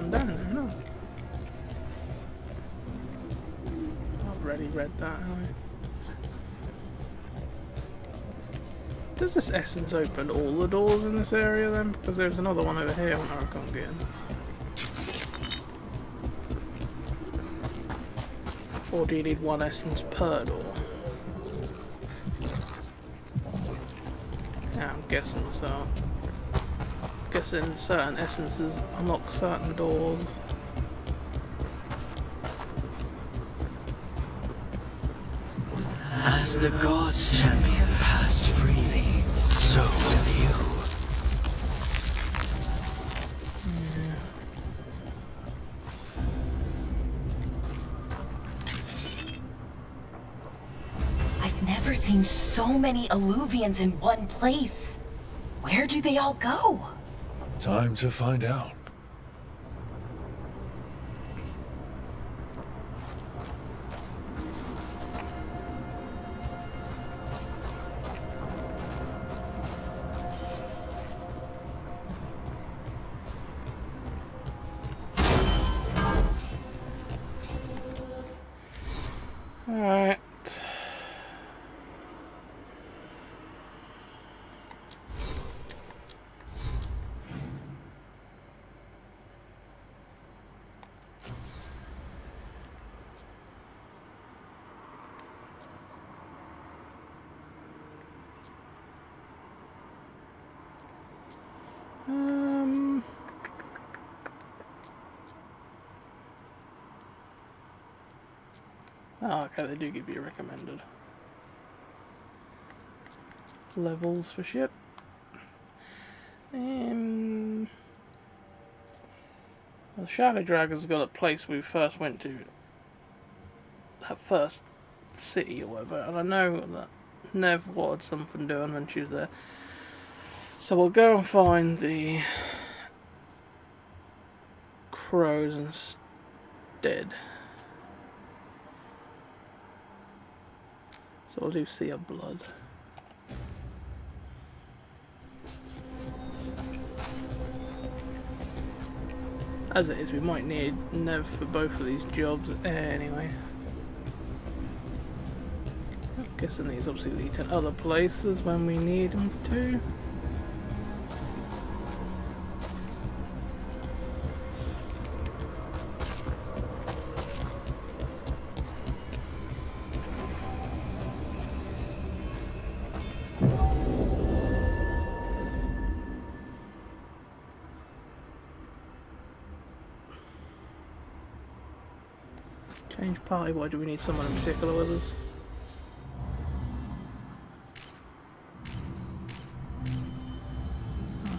one down there, no? I've already read that, haven't I? Does this essence open all the doors in this area then? Because there's another one over here I can't get in. Or do you need one essence per door? Yeah, I'm guessing so. I'm guessing certain essences unlock certain doors. As the gods' champion passed freely, so will you. I've never seen so many Illuvians in one place. Where do they all go? Time to find out. Alright. Oh, okay, they do give you recommended levels for shit. The Shadow Dragon's got a place we first went to, that first city or whatever, and I know that Nev wanted something doing when she was there. So we'll go and find the crows instead. So we'll do Sea of Blood. As it is, we might need Nev for both of these jobs anyway. I'm guessing these obviously lead to other places when we need them to. Change party, why do we need someone in particular with us?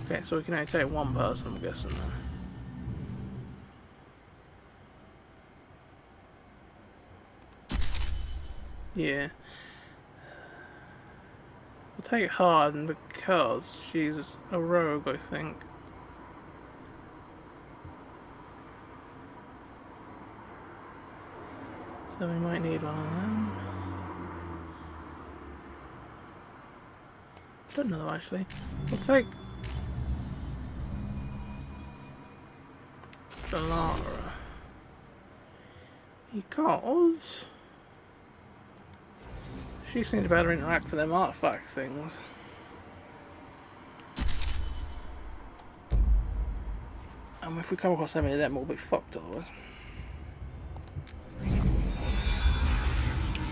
Okay, so we can only take one person, I'm guessing then. Yeah. We'll take Harden because she's a rogue, I think. So we might need one of them. Don't know though, actually. We'll take Lara. Because she seems to better interact with them artifact things. And if we come across any of them, we'll be fucked otherwise.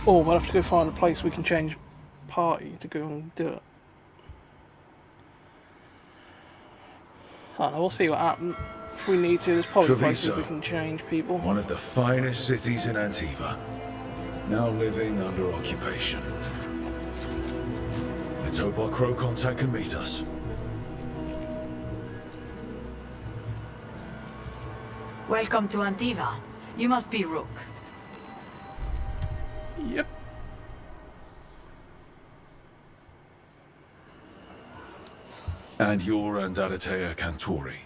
Or we'll have to go find a place we can change party to go and do it. I don't know, we'll see what happens. If we need to, there's probably places we can change people. One of the finest cities in Antiva, now living under occupation. Let's hope our crow contact can meet us. Welcome to Antiva. You must be Rook. Yep. And you're Andaratea Cantori,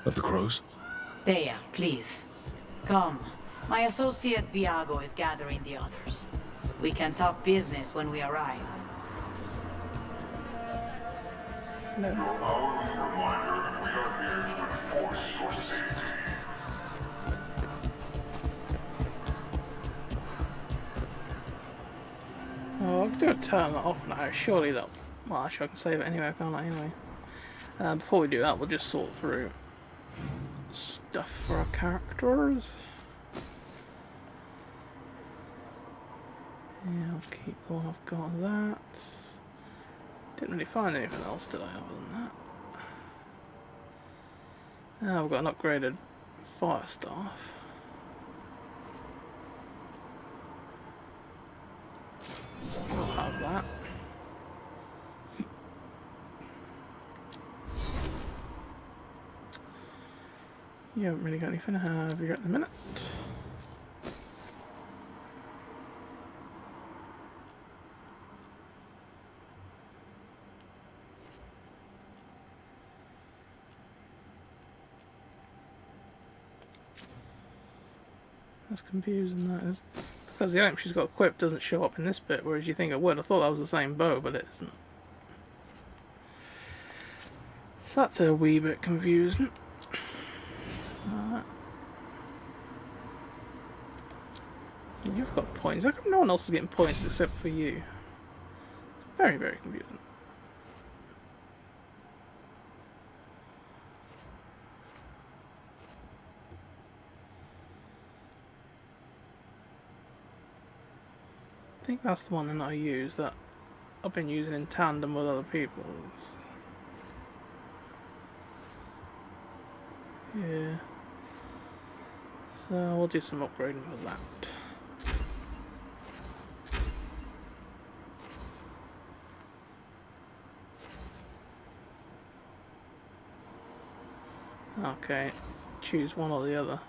of the Crows? Thea, please. Come. My associate Viago is gathering the others. We can talk business when we arrive. No. Our reminder that we are here to enforce your safety. Do turn that off now. Surely that. Well, actually, I can save it anyway. Can't I? Anyway. Before we do that, we'll just sort through stuff for our characters. Yeah, I'll keep all I've got of that. Didn't really find anything else, did I, other than that? We've got an upgraded fire staff. I'll have that. You haven't really got anything, have you, at the minute? That's confusing, that is. Because the item she's got equipped doesn't show up in this bit, whereas you think it would. I thought that was the same bow, but it isn't. So that's a wee bit confusing. You've got points. How come no one else is getting points except for you? It's very, very confusing. I think that's the one that I use, that I've been using in tandem with other people. Yeah. So we'll do some upgrading with that. Okay, choose one or the other.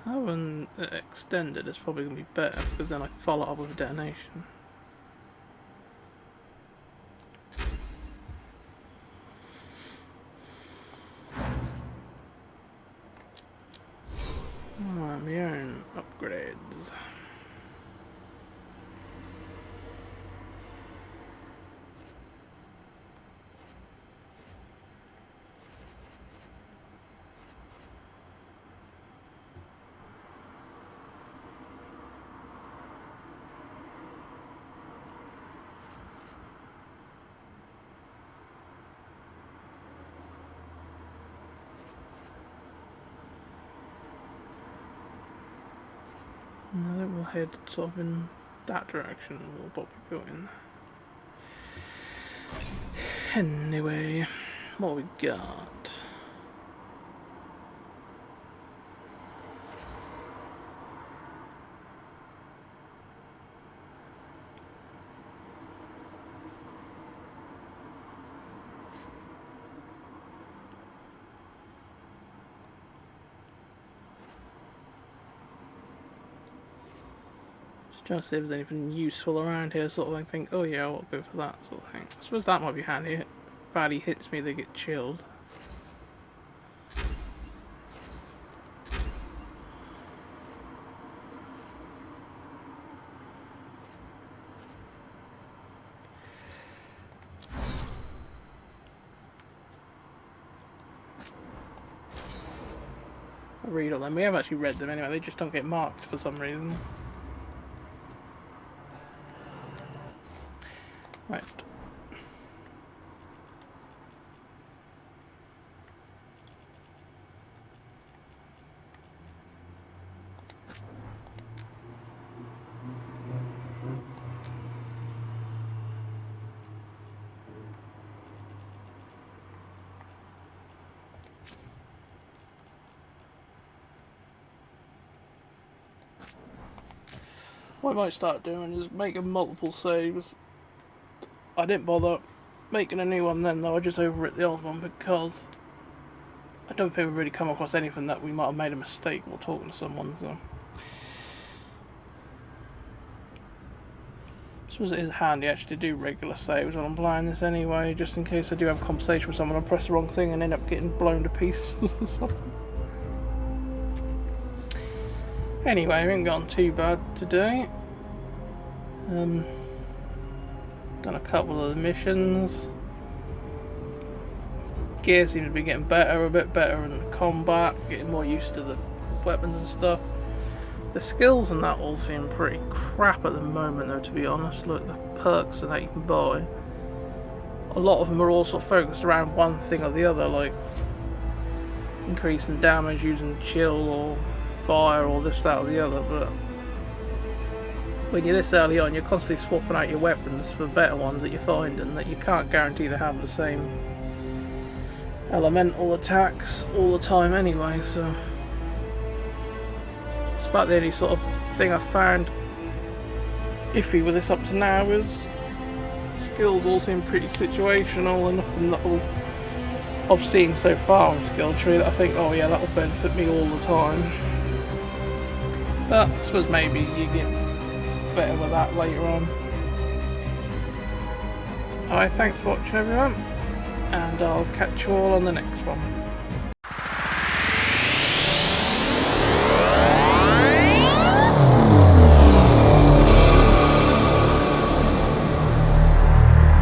Having it extended is probably going to be better, because then I can follow up with a detonation. Alright, my own upgrades. No, then we'll head sort of in that direction, we'll probably go in. Anyway, what we got? Trying to see if there's anything useful around here, sort of thing. Think, oh yeah, I'll go for that sort of thing. I suppose that might be handy. If baddie hits me, they get chilled. I'll read all them. We have actually read them anyway, they just don't get marked for some reason. Right. What I might start doing is making multiple saves. I didn't bother making a new one then though, I just overwrit the old one because I don't think we've really come across anything that we might have made a mistake while talking to someone, so. I suppose it is handy actually to do regular saves when I'm playing this anyway, just in case I do have a conversation with someone and press the wrong thing and end up getting blown to pieces or something. Anyway, I haven't gone too bad today. Done a couple of the missions. gear seems to be getting better, a bit better in the combat, getting more used to the weapons and stuff. The skills and that all seem pretty crap at the moment though, to be honest. Look, the perks and that you can buy, a lot of them are all sort of focused around one thing or the other, like increasing damage using chill or fire or this, that or the other, but when you're this early on you're constantly swapping out your weapons for better ones that you find, and that you can't guarantee they have the same elemental attacks all the time anyway, so it's about the only sort of thing I've found iffy with this up to now. Is skills all seem pretty situational, and nothing that I've seen so far on the skill tree that I think, oh yeah, that'll benefit me all the time. But I suppose maybe you get better with that later on. Alright, thanks for watching everyone, and I'll catch you all on the next one.